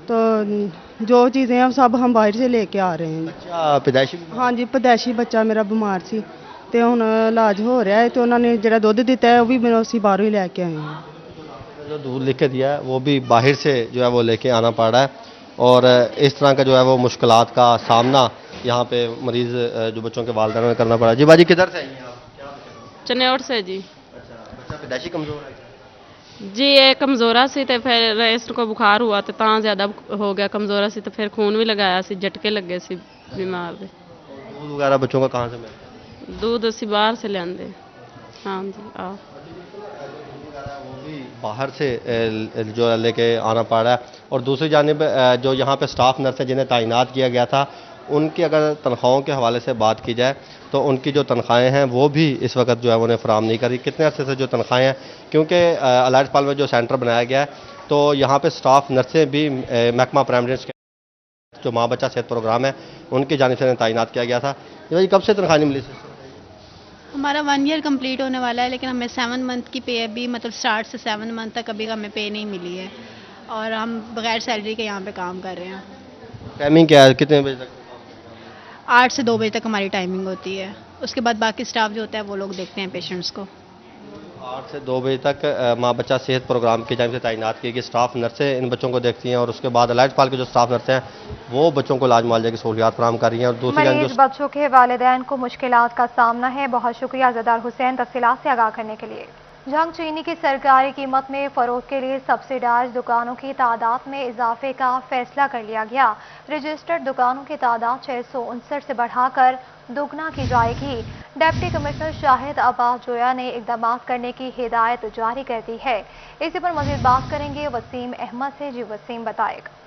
[SPEAKER 19] तो जो चीज़ें हैं सब हम बाहर से लेके आ रहे हैं।
[SPEAKER 18] बच्चा पैदाइशी?
[SPEAKER 19] हाँ जी, पैदाइशी बच्चा मेरा बीमार सी तो हुण इलाज हो रहा है, तो उन्होंने जो दूध दिता है वो भी मैं उसी बाहरों ही लेके आई हूँ।
[SPEAKER 18] जो दूध लेके दिया है वो भी बाहर से जो है वो लेके आना पड़ रहा है और इस तरह का जो है वो मुश्किलात का सामना यहाँ पे मरीज़ जो बच्चों के वालिदैन में करना पड़ा। जी बाजी किधर से आई हैं आप?
[SPEAKER 20] चनेौर से जी।
[SPEAKER 18] अच्छा, बच्चा पैदाइशी कमज़ोर है
[SPEAKER 20] जी? ये कमज़ोरा सी तो फिर इसको बुखार हुआ तो ज़्यादा हो गया कमज़ोरा सी, तो फिर खून भी लगाया सी, झटके लगे सी बीमार दे।
[SPEAKER 18] दूध वगैरह बच्चों का कहाँ से मिलता?
[SPEAKER 20] दूध असी बाहर से लेंदे। हाँ जी, आओ
[SPEAKER 18] बाहर से जो लेके आना पड़ रहा है। और दूसरी जानिब जो यहाँ पे स्टाफ नर्स हैं जिन्हें तैनात किया गया था उनकी अगर तनख्वाहों के हवाले से बात की जाए तो उनकी जो तनख्वाहें हैं वो भी इस वक्त जो है उन्हें फराहम नहीं करी। कितने अर्से से जो तनख्वाहें हैं, क्योंकि एलाइड अस्पताल में जो सेंटर बनाया गया है तो यहाँ पे स्टाफ नर्सें भी महकमा प्राइमरी जो माँ बच्चा सेहत प्रोग्राम है उनकी जानिब से तैनात किया गया था। ये कब से तनख्वाह नहीं मिली?
[SPEAKER 21] हमारा 1 ईयर कंप्लीट होने वाला है, लेकिन हमें 7 मंथ की पे अभी मतलब स्टार्ट से 7 मंथ तक अभी हमें पे नहीं मिली है और हम बगैर सैलरी के यहाँ पे काम कर रहे हैं।
[SPEAKER 18] टाइमिंग क्या है, कितने बजे तक?
[SPEAKER 21] 8 से 2 बजे तक हमारी टाइमिंग होती है, उसके बाद बाकी स्टाफ जो होता है वो लोग देखते हैं पेशेंट्स को।
[SPEAKER 18] 8 से 2 बजे तक माँ बच्चा सेहत प्रोग्राम की जानिब से तैनात की गई स्टाफ नर्सें इन बच्चों को देखती हैं और उसके बाद अलाइड पाल के जो स्टाफ नर्सें हैं वो बच्चों को इलाज मुआवजे की सहूलियात फराहम कर रही हैं। और दूसरी जानिब
[SPEAKER 1] मरीज बच्चों के वालिदैन को मुश्किलात का सामना है। बहुत शुक्रिया ज़दार हुसैन तफसीलात से आगाह करने के लिए। जंग चीनी की सरकारी कीमत में फ़रोग के लिए सब्सिडाइज दुकानों की तादाद में इजाफे का फैसला कर लिया गया। रजिस्टर्ड दुकानों की तादाद 659 से बढ़ाकर दोगुना की जाएगी। डिप्टी कमिश्नर शाहिद अब्बास जोया ने इकदाम करने की हिदायत जारी कर दी है। इसी पर मजीद बात करेंगे वसीम अहमद से। जी वसीम बताएगा।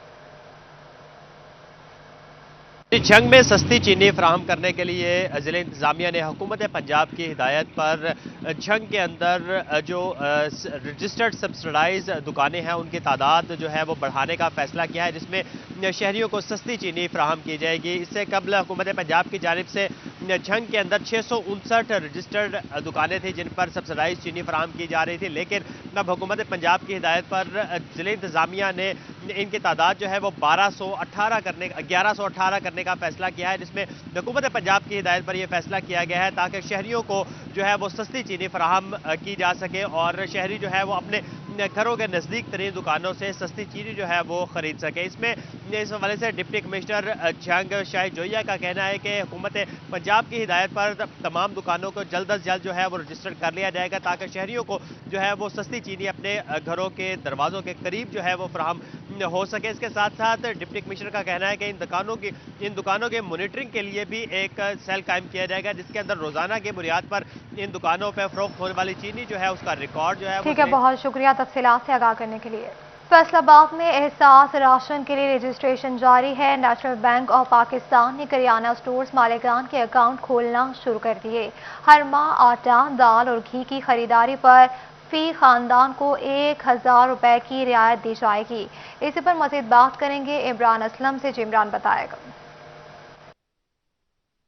[SPEAKER 3] जंग में सस्ती चीनी फराहम करने के लिए ज़िला इंतज़ामिया ने हुकूमत पंजाब की हिदायत पर जंग के अंदर जो रजिस्टर्ड सब्सिडाइज दुकानें हैं उनकी तादाद जो है वो बढ़ाने का फैसला किया है, जिसमें शहरियों को सस्ती चीनी फराहम की जाएगी। इससे कबल हुकूमत पंजाब की जानिब से जंग के अंदर 659 रजिस्टर्ड दुकानें थी जिन पर सब्सिडाइज चीनी फराहम की जा रही थी, लेकिन अब हुकूमत पंजाब की हिदायत पर ज़िला इंतज़ामिया ने इनकी तादाद जो है वो 1118 करने का फैसला किया है, जिसमें हुकूमत पंजाब की हिदायत पर यह फैसला किया गया है ताकि शहरियों को जो है वो सस्ती चीनी फराहम की जा सके और शहरी जो है वो अपने घरों के नज़दीक तरीन दुकानों से सस्ती चीनी जो है वो खरीद सके। इसमें इस हवाले से डिप्टी कमिश्नर जंग शाहिद जोया का कहना है कि हुकूमत पंजाब की हिदायत पर तमाम दुकानों को जल्द अज जल्द जो है वो रजिस्टर कर लिया जाएगा ताकि शहरियों को जो है वो सस्ती चीनी अपने घरों के दरवाज़ों के करीब जो है वो फराहम हो सके। इसके साथ साथ डिप्टी कमिश्नर का कहना है कि इन दुकानों के मॉनिटरिंग के लिए भी एक सेल कायम किया जाएगा, जिसके अंदर रोजाना की बुनियाद पर इन दुकानों पर फरोख्त होने वाली चीनी जो है उसका रिकॉर्ड जो है।
[SPEAKER 1] ठीक है, बहुत शुक्रिया तफसीलात से आगाह करने के लिए। फैसलाबाद में एहसास राशन के लिए रजिस्ट्रेशन जारी है। नेशनल बैंक ऑफ पाकिस्तान ने करियाना स्टोर्स मालिकान के अकाउंट खोलना शुरू कर दिए। हर माह आटा, दाल और घी की खरीदारी पर फी खानदान को 1000 रुपए की रियायत दी जाएगी। इसी पर मजीद बात करेंगे इमरान असलम से। जी इमरान बताएगा।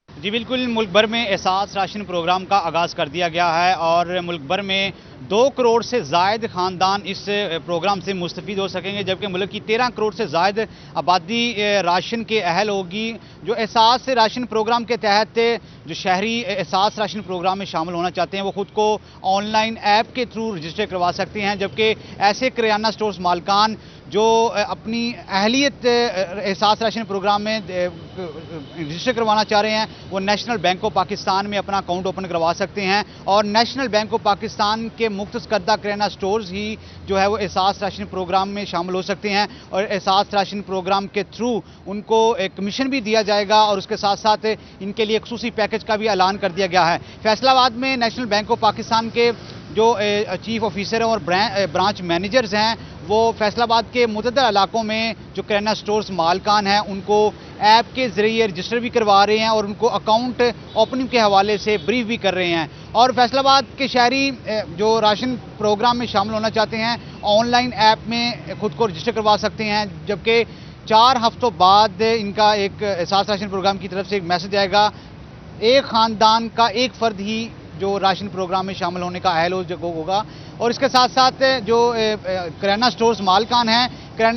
[SPEAKER 17] जी बिल्कुल, मुल्क भर में एहसास राशन प्रोग्राम का आगाज़ कर दिया गया है और मुल्क भर में 2 करोड़ से ज़ायद ख़ानदान इस प्रोग्राम से मुस्तफ़ीद हो सकेंगे, जबकि मुल्क की 13 करोड़ से ज़ायद आबादी राशन के अहल होगी। जो एहसास राशन प्रोग्राम के तहत जो शहरी एहसास राशन प्रोग्राम में शामिल होना चाहते हैं वो ख़ुद को ऑनलाइन ऐप के थ्रू रजिस्टर करवा सकते हैं, जबकि ऐसे करियाना स्टोर्स मालकान जो अपनी अहलियत एहसास राशन प्रोग्राम में रजिस्टर करवाना चाह रहे हैं वो नेशनल बैंक ऑफ पाकिस्तान में अपना अकाउंट ओपन करवा सकते हैं और नेशनल बैंक ऑफ पाकिस्तान के मुख्तस करदा करियाना स्टोर्स ही जो है वो एहसास राशन प्रोग्राम में शामिल हो सकते हैं और एहसास राशन प्रोग्राम के थ्रू उनको एक कमीशन भी दिया जाएगा और उसके साथ साथ इनके लिए खुसूसी पैकेज का भी ऐलान कर दिया गया है। फैसलाबाद में नेशनल बैंक ऑफ पाकिस्तान के जो चीफ ऑफिसर और ब्रांच मैनेजर्स हैं वो फैसलाबाद के मुतअद्दिद इलाकों में जो करियाना स्टोर्स मालकान हैं उनको ऐप के ज़रिए रजिस्टर भी करवा रहे हैं और उनको अकाउंट ओपनिंग के हवाले से ब्रीफ भी कर रहे हैं। और फैसलाबाद के शहरी जो राशन प्रोग्राम में शामिल होना चाहते हैं ऑनलाइन ऐप में खुद को रजिस्टर करवा सकते हैं, जबकि 4 हफ्तों बाद इनका एक एहसास राशन प्रोग्राम की तरफ से एक मैसेज आएगा। एक ख़ानदान का एक फ़र्द ही जो राशन प्रोग्राम में शामिल होने का अहल होगा और इसके साथ साथ जो करियाना स्टोर्स मालकान हैं,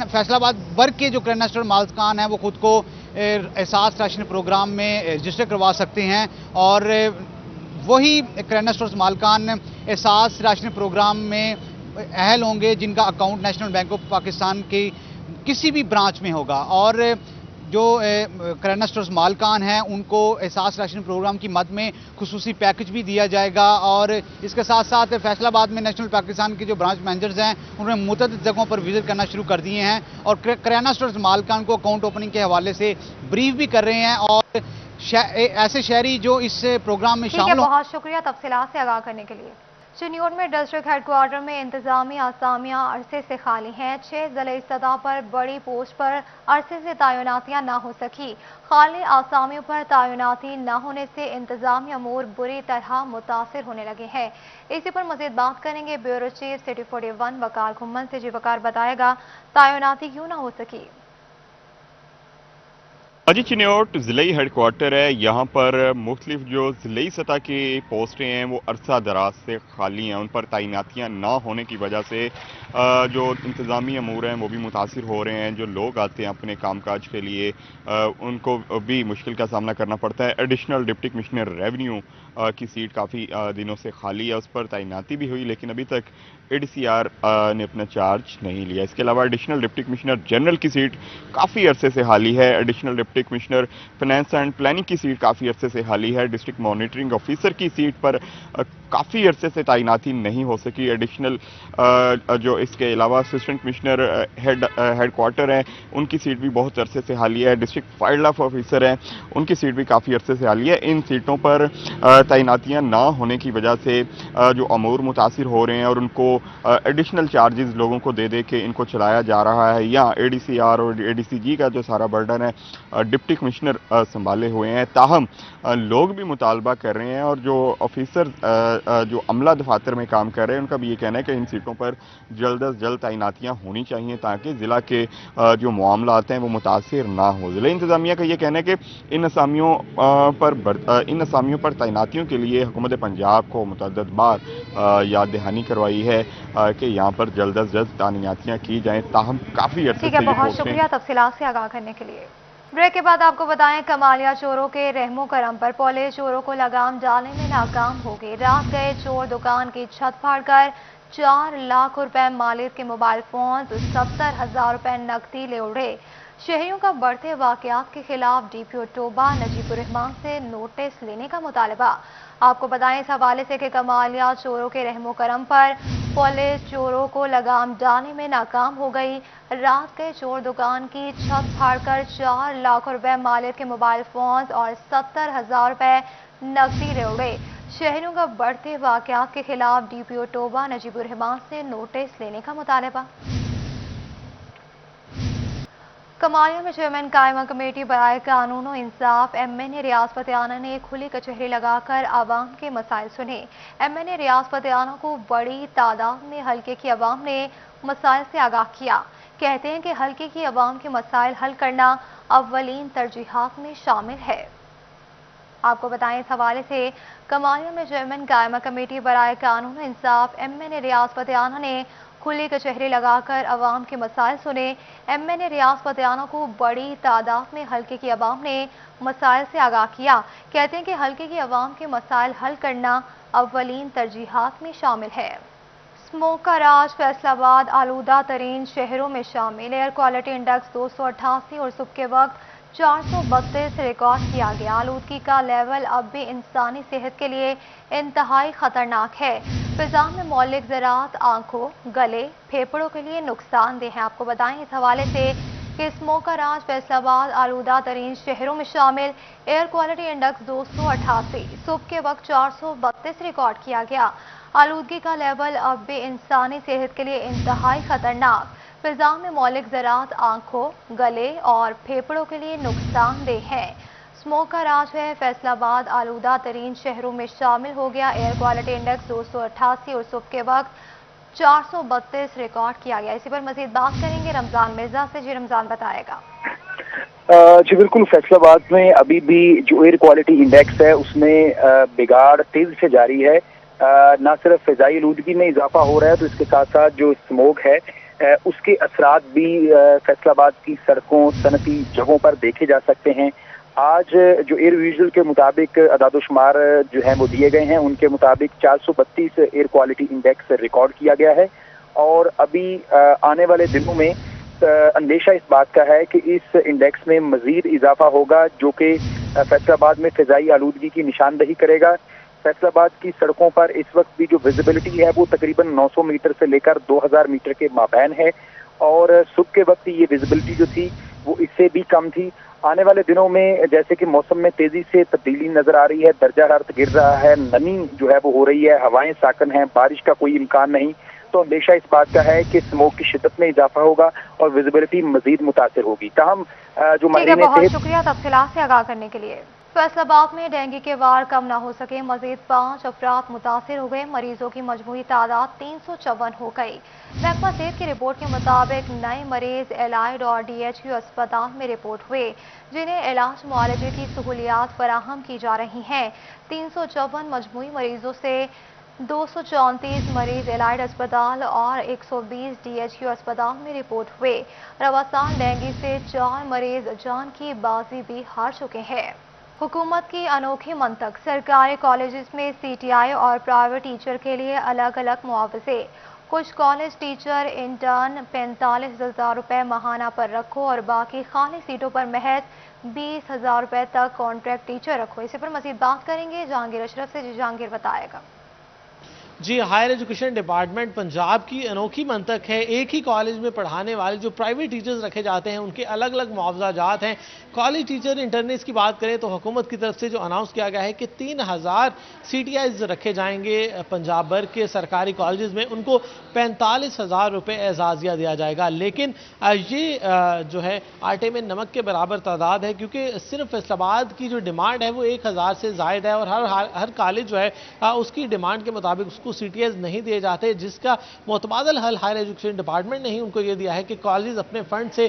[SPEAKER 17] फैसलाबाद वर्ग के जो करियाना स्टोर मालकान हैं वो खुद को एहसास राशन प्रोग्राम में रजिस्टर करवा सकते हैं और वही करियाना स्टोर्स मालकान एहसास राशन प्रोग्राम में अहल होंगे जिनका account national bank of Pakistan की किसी भी ब्रांच में होगा। और जो करियाना स्टोर्स मालकान हैं उनको एहसास राशन प्रोग्राम की मद में खुसूसी पैकेज भी दिया जाएगा और इसके साथ साथ फैसलाबाद में नेशनल पाकिस्तान के जो ब्रांच मैनेजर्स हैं उन्होंने मुतअद्दिद जगहों पर विजिट करना शुरू कर दिए हैं और करियाना स्टोर्स मालकान को अकाउंट ओपनिंग के हवाले से ब्रीफ भी कर रहे हैं और ऐसे शहरी जो इस प्रोग्राम में शामिल।
[SPEAKER 1] बहुत शुक्रिया तफसीलात से आगाह करने के लिए। चिन्योट में डिस्ट्रिक्ट हेडक्वार्टर में इंतजामी आसामियाँ अरसे से खाली हैं। 6 ज़िले सतह पर बड़ी पोस्ट पर अरसे से तैनातियाँ न हो सकी। खाली आसामियों पर तैनाती न होने से इंतजामी अमूर बुरी तरह मुतासिर होने लगे हैं। इसी पर मजीद बात करेंगे ब्यूरो चीफ सिटी 41 वकार घुम्मन से। जी वकार बताएगा तैनाती क्यों ना हो सकी।
[SPEAKER 2] अजी चिन्योट ज़िले हेडक्वार्टर है। यहाँ पर मुख्तलिफ जो ज़िले सतह की पोस्टें हैं वो अरसा दराज से खाली हैं। उन पर तैनातियाँ ना होने की वजह से जो इंतज़ामी अमूर हैं वो भी मुतासिर हो रहे हैं। जो लोग आते हैं अपने कामकाज के लिए उनको भी मुश्किल का सामना करना पड़ता है। एडिशनल डिप्टी कमिश्नर रेवेन्यू की सीट काफ़ी दिनों से खाली है, उस पर तैनाती भी हुई लेकिन अभी तक ADCR ने अपना चार्ज नहीं लिया। इसके अलावा एडिशनल डिप्टी कमिश्नर जनरल की सीट काफ़ी अरसे से खाली है। Additional deputy commissioner finance and planning की सीट काफ़ी अरसे से खाली है। डिस्ट्रिक्ट मॉनिटरिंग ऑफिसर की सीट पर काफ़ी अरसे से तैनाती नहीं हो सकी। एडिशनल जो इसके अलावा असिस्टेंट कमिश्नर हेडक्वार्टर हैं उनकी सीट भी बहुत अरसे से खाली है। डिस्ट्रिक्ट वाइल्ड लाइफ ऑफिसर हैं उनकी सीट भी काफ़ी अरसे से खाली है। इन सीटों पर तैनातियां ना होने की वजह से जो अमूर मुतासिर हो रहे हैं और उनको एडिशनल चार्जेस लोगों को दे दे के इनको चलाया जा रहा है। या ADCR और ADCG का जो सारा बर्डन है डिप्टी कमिश्नर संभाले हुए हैं। ताहम लोग भी मुतालबा कर रहे हैं और जो ऑफिसर जो अमला दफातर में काम कर रहे हैं उनका भी ये कहना है कि इन सीटों पर जल्द अज जल्द तैनातियाँ होनी चाहिए ताकि ज़िला के जो मामलात हैं वो मुतासिर ना हो। ज़िला इंतज़ामिया का ये कहना है कि इन असामियों पर तैनातियों के लिए हुकूमत पंजाब को मुतअद्दिद बार याद दहानी करवाई है कि यहाँ पर जल्द अज जल्द तैनातियाँ की जाएँ। ताहम काफ़ी अर्से से
[SPEAKER 1] बहुत शुक्रिया तफसीलात से आगाह करने के लिए। ब्रेक के बाद आपको बताएं कमालिया चोरों के रहमो करम पर पुलिस चोरों को लगाम डालने में नाकाम हो गई। रात गए चोर दुकान की छत फाड़कर 4 लाख रुपए मालिक के मोबाइल फोन 70,000 रुपए नकदी ले उड़े। शहरियों का बढ़ते वाकयात के खिलाफ DPO टोबा नजीबुर रहमान से नोटिस लेने का मुतालबा। आपको बताएं इस हवाले से कि कमालिया चोरों के रहमो करम पर पुलिस चोरों को लगाम डालने में नाकाम हो गई। रात के चोर दुकान की छत फाड़कर 4 लाख रुपए मालिक के मोबाइल फोन और 70,000 रुपए नकदी ले उड़े। शहरियों का बढ़ते वाकयात के खिलाफ DPO टोबा नजीबुर रहमान से नोटिस लेने का मुतालबा। कमालिया में चेयरमैन कायमा कमेटी बराए कानून और इंसाफ MNA रियाज फतेहाना ने खुली कचहरी लगाकर आवाम के मसाइल सुने। MNA रियाज फतेहाना को बड़ी तादाद में हल्के की आवाम ने मसाइल से आगाह किया। कहते हैं कि हल्के की आवाम के मसाइल हल करना अव्वलीन तरजीहात में शामिल है। आपको बताएं इस हवाले से कमालिया में चेयरमैन कायमा कमेटी बराए कानून और इंसाफ MNA रियाज फतेहाना ने खुली कचहरी लगाकर अवाम के मसाइल सुने। MNA रियाज फतेहाना को बड़ी तादाद में हल्के की अवाम ने मसाइल से आगाह किया। कहते हैं कि हल्के की अवाम के मसाइल हल करना अव्वलीन तरजीहात में शामिल है। स्मोक का राज फैसलाबाद आलूदा तरीन शहरों में शामिल। एयर क्वालिटी इंडेक्स 288 और सुबह के वक्त 432 रिकॉर्ड किया गया। आलूदगी का लेवल अब भी इंसानी सेहत के लिए इंतहाई खतरनाक है। फिजा में मौलिक ज़रात आंखों, गले, फेफड़ों के लिए नुकसानदेह है। आपको बताएं इस हवाले से कि स्मोक का राज फैसलाबाद आलूदा तरीन शहरों में शामिल। एयर क्वालिटी इंडेक्स 288 सुबह के वक्त 432 रिकॉर्ड किया गया। आलूदगी का लेवल अब भी इंसानी सेहत के लिए इंतहाई खतरनाक। फिजा में मौलिक ज़रात आंखों, गले और फेफड़ों के लिए नुकसानदेह है। स्मोक का राज है फैसलाबाद आलूदा तरीन शहरों में शामिल हो गया। एयर क्वालिटी इंडेक्स 288 और सुबह के वक्त 432 रिकॉर्ड किया गया। इसी पर मजीद बात करेंगे रमजान मिर्जा से। जी रमजान बताएगा।
[SPEAKER 22] जी बिल्कुल, फैसलाबाद में अभी भी जो एयर क्वालिटी इंडेक्स है उसमें बिगाड़ तेजी से जारी है। न सिर्फ फिजाई आलूदगी में इजाफा हो रहा है तो इसके साथ साथ जो स्मोक है उसके असरात भी फैसलाबाद की सड़कों, सनती जगहों पर देखे जा सकते हैं। आज जो एयर विजुअल के मुताबिक अदादोशुमार जो है वो दिए गए हैं, उनके मुताबिक 432 एयर क्वालिटी इंडेक्स रिकॉर्ड किया गया है और अभी आने वाले दिनों में अंदेशा इस बात का है कि इस इंडेक्स में मजीद इजाफा होगा जो कि फैसलाबाद में फिजाई आलूदगी की निशानदही करेगा। फैसलाबाद की सड़कों पर इस वक्त भी जो विजिबिलिटी है वो तकरीबन 900 मीटर से लेकर 2000 मीटर के माबैन है और सुबह के वक्त ये विजिबिलिटी जो थी वो इससे भी कम थी। आने वाले दिनों में जैसे कि मौसम में तेजी से तब्दीली नजर आ रही है, दर्जा हरारत गिर रहा है, नमी जो है वो हो रही है, हवाएं साकन हैं, बारिश का कोई इम्कान नहीं, तो अंदेशा इस बात का है कि स्मोक की शिद्दत में इजाफा होगा और विजिबिलिटी मजीद मुतासिर होगी। ताहम जो
[SPEAKER 1] बहुत शुक्रिया तफसीलात से आगाह करने के लिए। फैसलाबाद में डेंगू के वार कम न हो सके, मजीद 5 अफराद मुतासिर हो गए। मरीजों की मजमूई तादाद 354 हो गई। महकमा सेहत की रिपोर्ट के मुताबिक नए मरीज एलाइड और DHQ अस्पताल में रिपोर्ट हुए, जिन्हें इलाज मुआलजे की सहूलियात फराहम की जा रही हैं। 354 मजमूई मरीजों से 234 मरीज एलाइड अस्पताल और 120 DHQ अस्पताल में रिपोर्ट हुए। रवा साल डेंगू से 4 मरीज जान की बाजी भी हार चुके हैं। हुकूमत की अनोखी मंतक, सरकारी कॉलेजेस में CTI और प्राइवेट टीचर के लिए अलग अलग मुआवजे। कुछ कॉलेज टीचर इंटर्न 45,000 रुपये माहाना पर रखो और बाकी खाली सीटों पर महज 20,000 रुपये तक कॉन्ट्रैक्ट टीचर रखो। इसी पर मजीद बात करेंगे जहांगीर अशरफ से। जहांगीर बताएगा।
[SPEAKER 5] जी, हायर एजुकेशन डिपार्टमेंट पंजाब की अनोखी मंतक है। एक ही कॉलेज में पढ़ाने वाले जो प्राइवेट टीचर्स रखे जाते हैं उनके अलग अलग मुआवजात हैं। कॉलेज टीचर इंटर्निस की बात करें तो हुकूमत की तरफ से जो अनाउंस किया गया है कि 3,000 CTIs रखे जाएंगे पंजाब भर के सरकारी कॉलेज में, उनको 45,000 रुपये एजाजिया दिया जाएगा। लेकिन ये जो है आटे में नमक के बराबर तादाद है, क्योंकि सिर्फ फैसलाबाद की जो डिमांड है वो 1,000 से ज़ायद है और हर कॉलेज जो है उसकी डिमांड के मुताबिक उसको CTIs नहीं दिए जाते, जिसका मुतबादल हल हायर एजुकेशन डिपार्टमेंट ने ही उनको ये दिया है कि कॉलेज अपने फंड से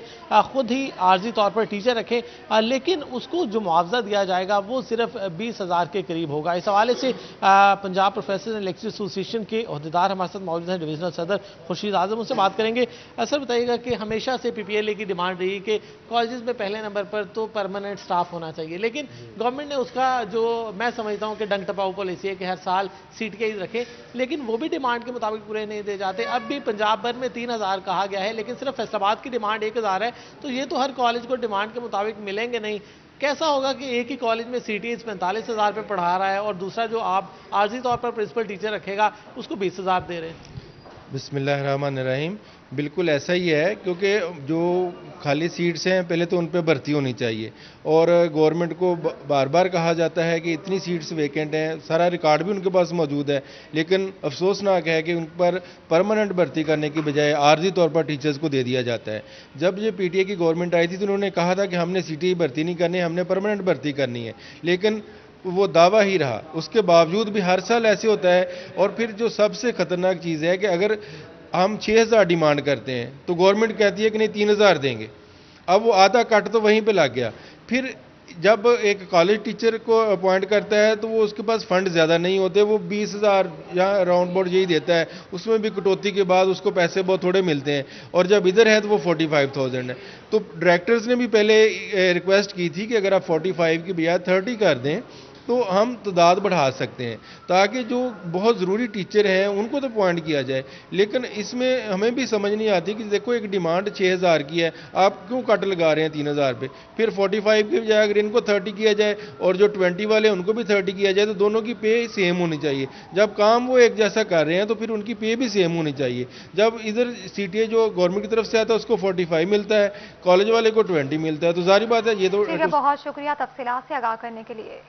[SPEAKER 5] खुद ही आर्जी तौर पर टीचर रखें, लेकिन उसको जो मुआवजा दिया जाएगा वो सिर्फ 20,000 के करीब होगा। इस हवाले से Punjab professor and lecturers association के अहदेदार हमारे साथ मौजूद हैं, डिविजनल सदर खुर्शीद आजम, उनसे बात करेंगे। सर बताइएगा कि हमेशा से PPLA की डिमांड रही कि कॉलेज में पहले नंबर पर तो परमानेंट स्टाफ होना चाहिए, लेकिन गवर्नमेंट ने उसका जो मैं समझता हूँ कि डंग टपाऊ पॉलिसी है कि हर साल CTIs रखें, लेकिन वो भी डिमांड के मुताबिक पूरे नहीं दिए जाते। अब भी पंजाब भर में 3,000 कहा गया है, लेकिन सिर्फ फैसलाबाद की डिमांड 1,000 है, तो ये तो हर कॉलेज को डिमांड के मुताबिक मिलेंगे नहीं। कैसा होगा कि एक ही कॉलेज में CTIs 45,000 पे पढ़ा रहा है और दूसरा जो आप आर्जी तौर पर प्रिंसिपल टीचर रखेगा उसको 20,000 दे रहे हैं?
[SPEAKER 6] बिस्मिल्लाहिर्रहमानिर्रहीम, बिल्कुल ऐसा ही है, क्योंकि जो खाली सीट्स हैं पहले तो उन पर भर्ती होनी चाहिए और गवर्नमेंट को बार बार कहा जाता है कि इतनी सीट्स वेकेंट हैं, सारा रिकॉर्ड भी उनके पास मौजूद है, लेकिन अफसोसनाक है कि उन पर परमानेंट भर्ती करने की बजाय आर्जी तौर पर टीचर्स को दे दिया जाता है। जब ये PTA की गवर्नमेंट आई थी तो उन्होंने कहा था कि हमने CTI भर्ती नहीं करनी, हमने परमानेंट भर्ती करनी है, लेकिन वो दावा ही रहा। उसके बावजूद भी हर साल ऐसे होता है। और फिर जो सबसे खतरनाक चीज़ है कि अगर हम 6,000 डिमांड करते हैं तो गवर्नमेंट कहती है कि नहीं 3,000 देंगे। अब वो आधा कट तो वहीं पे लग गया। फिर जब एक कॉलेज टीचर को अपॉइंट करता है तो वो उसके पास फंड ज़्यादा नहीं होते, वो 20,000 या राउंड अबाउट यही देता है, उसमें भी कटौती के बाद उसको पैसे बहुत थोड़े मिलते हैं, और जब इधर है तो वो 45,000 है। तो डायरेक्टर्स ने भी पहले रिक्वेस्ट की थी कि अगर आप 45 की बजाय 30 कर दें तो हम तादाद बढ़ा सकते हैं, ताकि जो बहुत ज़रूरी टीचर हैं उनको तो अपॉइंट किया जाए। लेकिन इसमें हमें भी समझ नहीं आती कि देखो एक डिमांड 6,000 की है, आप क्यों कट लगा रहे हैं 3,000 पे? फिर 45 की बजाय अगर इनको 30 किया जाए और जो 20 वाले उनको भी 30 किया जाए तो दोनों की पे सेम होनी चाहिए। जब काम वो एक जैसा कर रहे हैं तो फिर उनकी पे भी सेम होनी चाहिए। जब इधर CTI जो गवर्नमेंट की तरफ से आता है उसको 45 मिलता है, कॉलेज वाले को 20 मिलता है, तो जारी बात है ये तो।
[SPEAKER 1] बहुत शुक्रिया तफसीलात से आगाह करने के लिए।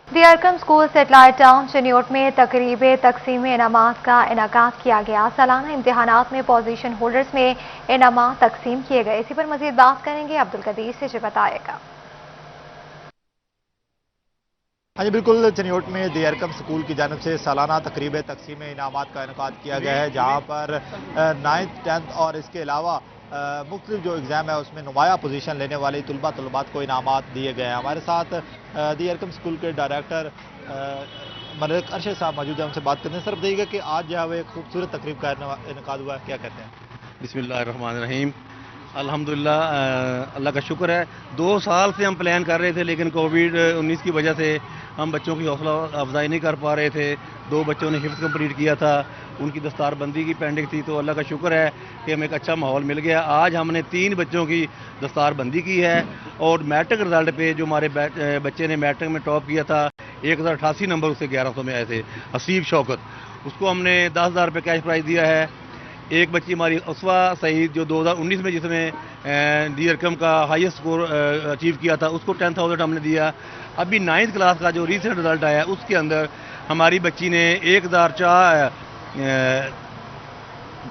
[SPEAKER 1] स्कूल सेटेलाइट टाउन चिन्योट में तकरीब तकसीम इनामात का इनाकात किया गया। सालाना इम्तिहानात में पोजीशन होल्डर्स में इनामात तकसीम किए गए। इसी पर मजीद बात करेंगे अब्दुल कदीर से, जो बताएगा।
[SPEAKER 23] हाँ जी बिल्कुल, चिन्योट में दी अरकम स्कूल की जानिब से सालाना तकरीब तकसीम इनामात का इनकाद किया गया है, जहाँ पर 9th 10th और इसके अलावा मुख्तलिफ जो एग्ज़ाम है उसमें नुमाया पोजीशन लेने वाली तलबात को इनामात दिए गए हैं। हमारे साथ दी अरकम स्कूल के डायरेक्टर मलिक अरशद साहब मौजूद हैं, उनसे बात करते हैं। सर बताइएगा कि आज जो है वो एक खूबसूरत तकरीब का इनकाद हुआ है, क्या कहते हैं?
[SPEAKER 24] बिस्मिल्लाहिर्रहमानिर्रहीम, अल्हम्दुलिल्लाह, अल्लाह का शुक्र है। 2 साल से हम प्लान कर रहे थे, लेकिन कोविड-19 की वजह से हम बच्चों की हौसला अफजाई नहीं कर पा रहे थे। 2 बच्चों ने हिफ्ज़ कंप्लीट किया था, उनकी दस्तारबंदी की पेंडिंग थी, तो अल्लाह का शुक्र है कि हमें एक अच्छा माहौल मिल गया। आज हमने 3 बच्चों की दस्तारबंदी की है और मैट्रिक रिजल्ट पे जो हमारे बच्चे ने मैट्रिक में टॉप किया था, 1088 नंबर उससे 1100 में आए थे, हसीब शौकत, उसको हमने 10,000 रुपये कैश प्राइज़ दिया है। एक बच्ची हमारी उसवा सईद जो 2019 में जिसने दी अरकम का हाईएस्ट स्कोर अचीव किया था, उसको 10,000 हमने दिया। अभी 9th क्लास का जो रीसेंट रिज़ल्ट आया उसके अंदर हमारी बच्ची ने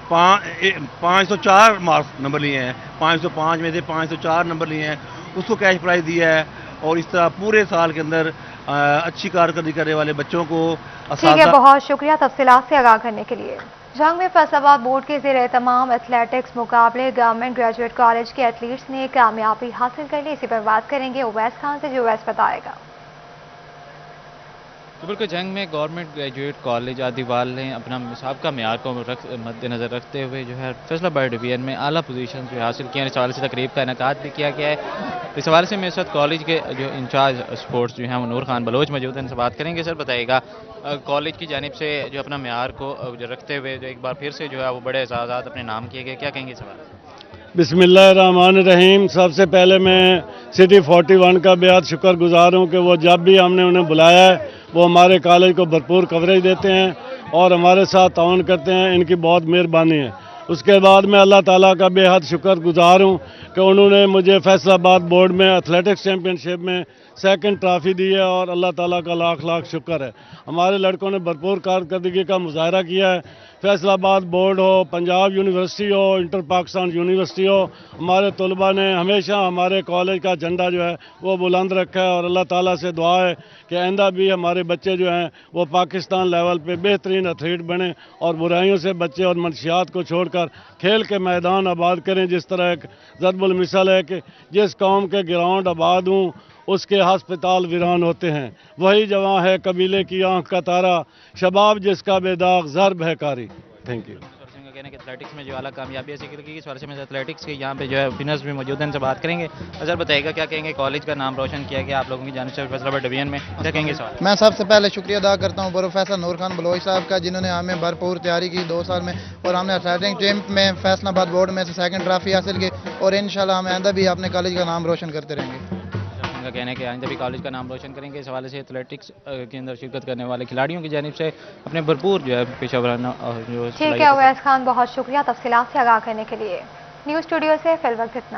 [SPEAKER 24] 504 मार्क्स नंबर लिए हैं, 505 में से 504 नंबर लिए हैं, उसको कैश प्राइज़ दिया है। और इस तरह पूरे साल के अंदर अच्छी कारकर्दगी करने वाले बच्चों को
[SPEAKER 1] ठीक है, बहुत शुक्रिया तफसीलात से आगाह करने के लिए। जंग में फैसलाबाद बोर्ड के ज़ेरे तमाम एथलेटिक्स मुकाबले गवर्नमेंट ग्रेजुएट कॉलेज के एथलीट्स ने कामयाबी हासिल कर ली। इसी पर बात करेंगे उवैस खान से, जो उवैस बताएगा।
[SPEAKER 4] तो बिल्कुल, जंग में गवर्नमेंट ग्रेजुएट कॉलेज आदिवाल ने अपना साबिक़ा मेयार को मद्देनज़र रखते हुए जो है फैसलाबाद डिवीजन में आला पोजीशन जो हासिल किया। इस हवाले से तकरीब का इनेकाद भी किया गया है। इस हवाले से मेरे साथ कॉलेज के जो इंचार्ज स्पोर्ट्स जो हैं वो नूर खान बलोच मौजूद हैं, इनसे बात करेंगे। सर बताइएगा, कॉलेज की जानिब से जो अपना मेयार को जो रखते हुए जो एक बार फिर से जो है वो बड़े एजाज़ात अपने नाम किए गए, क्या कहेंगे इस हवाले से?
[SPEAKER 7] बिस्मिल्लाहिर्रहमानिर्रहीम। सबसे पहले मैं सिटी 41 का बेहद शुक्रगुजार हूँ कि वो जब भी हमने उन्हें बुलाया है वो हमारे कॉलेज को भरपूर कवरेज देते हैं और हमारे साथ ताउन करते हैं। इनकी बहुत मेहरबानी है। उसके बाद मैं अल्लाह ताला का बेहद शुक्रगुजार हूँ कि उन्होंने मुझे फैसलाबाद बोर्ड में एथलेटिक्स चैम्पियनशिप में सेकंड ट्रॉफी दी है और अल्लाह ताला का लाख लाख शुक्र है। हमारे लड़कों ने भरपूर कारकर्दगी का मुजाहरा किया है। फैसलाबाद बोर्ड हो, पंजाब यूनिवर्सिटी हो, इंटर पाकिस्तान यूनिवर्सिटी हो, हमारे तलबा ने हमेशा हमारे कॉलेज का झंडा जो है वो बुलंद रखा है और अल्लाह ताला से दुआ है कि आइंदा भी हमारे बच्चे जो हैं वो पाकिस्तान लेवल पे बेहतरीन एथलीट बने और बुराइयों से बच्चे और मनशियात को छोड़कर खेल के मैदान आबाद करें। जिस तरह एक ज़रबुल मिसाल है कि जिस कौम के ग्राउंड आबाद हूँ उसके हस्पताल वीरान होते हैं, वही जवां है कबीले की आंख का तारा, शबाब जिसका बेदाग ज़र्ब है कारी। Thank you.
[SPEAKER 4] कहने कि एथलेटिक्स में जो अलग कामयाबी हासिल की, इस वजह से मैं एथलेटिक्स के यहाँ पे जो है विनर्स भी मौजूद हैं, इनसे बात करेंगे। सर बताइएगा, क्या कहेंगे, कॉलेज का नाम रोशन किया गया आप लोगों की जानिब से फैसलाबाद डिवीजन में, क्या कहेंगे सवाल?
[SPEAKER 8] मैं सबसे पहले शुक्रिया अदा करता हूँ प्रोफेसर नूर खान बलोच साहब का, जिन्होंने हमें भरपूर तैयारी की 2 साल में और हमने एथलेटिक चैंप में फैसलाबाद बोर्ड में से सेकंड ट्रॉफी हासिल की और इंशाल्लाह हम आइंदा भी अपने कॉलेज का नाम रोशन करते रहेंगे।
[SPEAKER 4] उनका कहना है कि आइंदा भी कॉलेज का नाम रोशन करेंगे। इस हवाले से एथलेटिक्स के अंदर शिरकत करने वाले खिलाड़ियों की जानिब से अपने भरपूर जो है पेशा वराना जो
[SPEAKER 1] ठीक है उवैस खान, बहुत शुक्रिया तफसीलात से आगाह करने के लिए। न्यूज़ स्टूडियो से फिल वक्त इतना ही।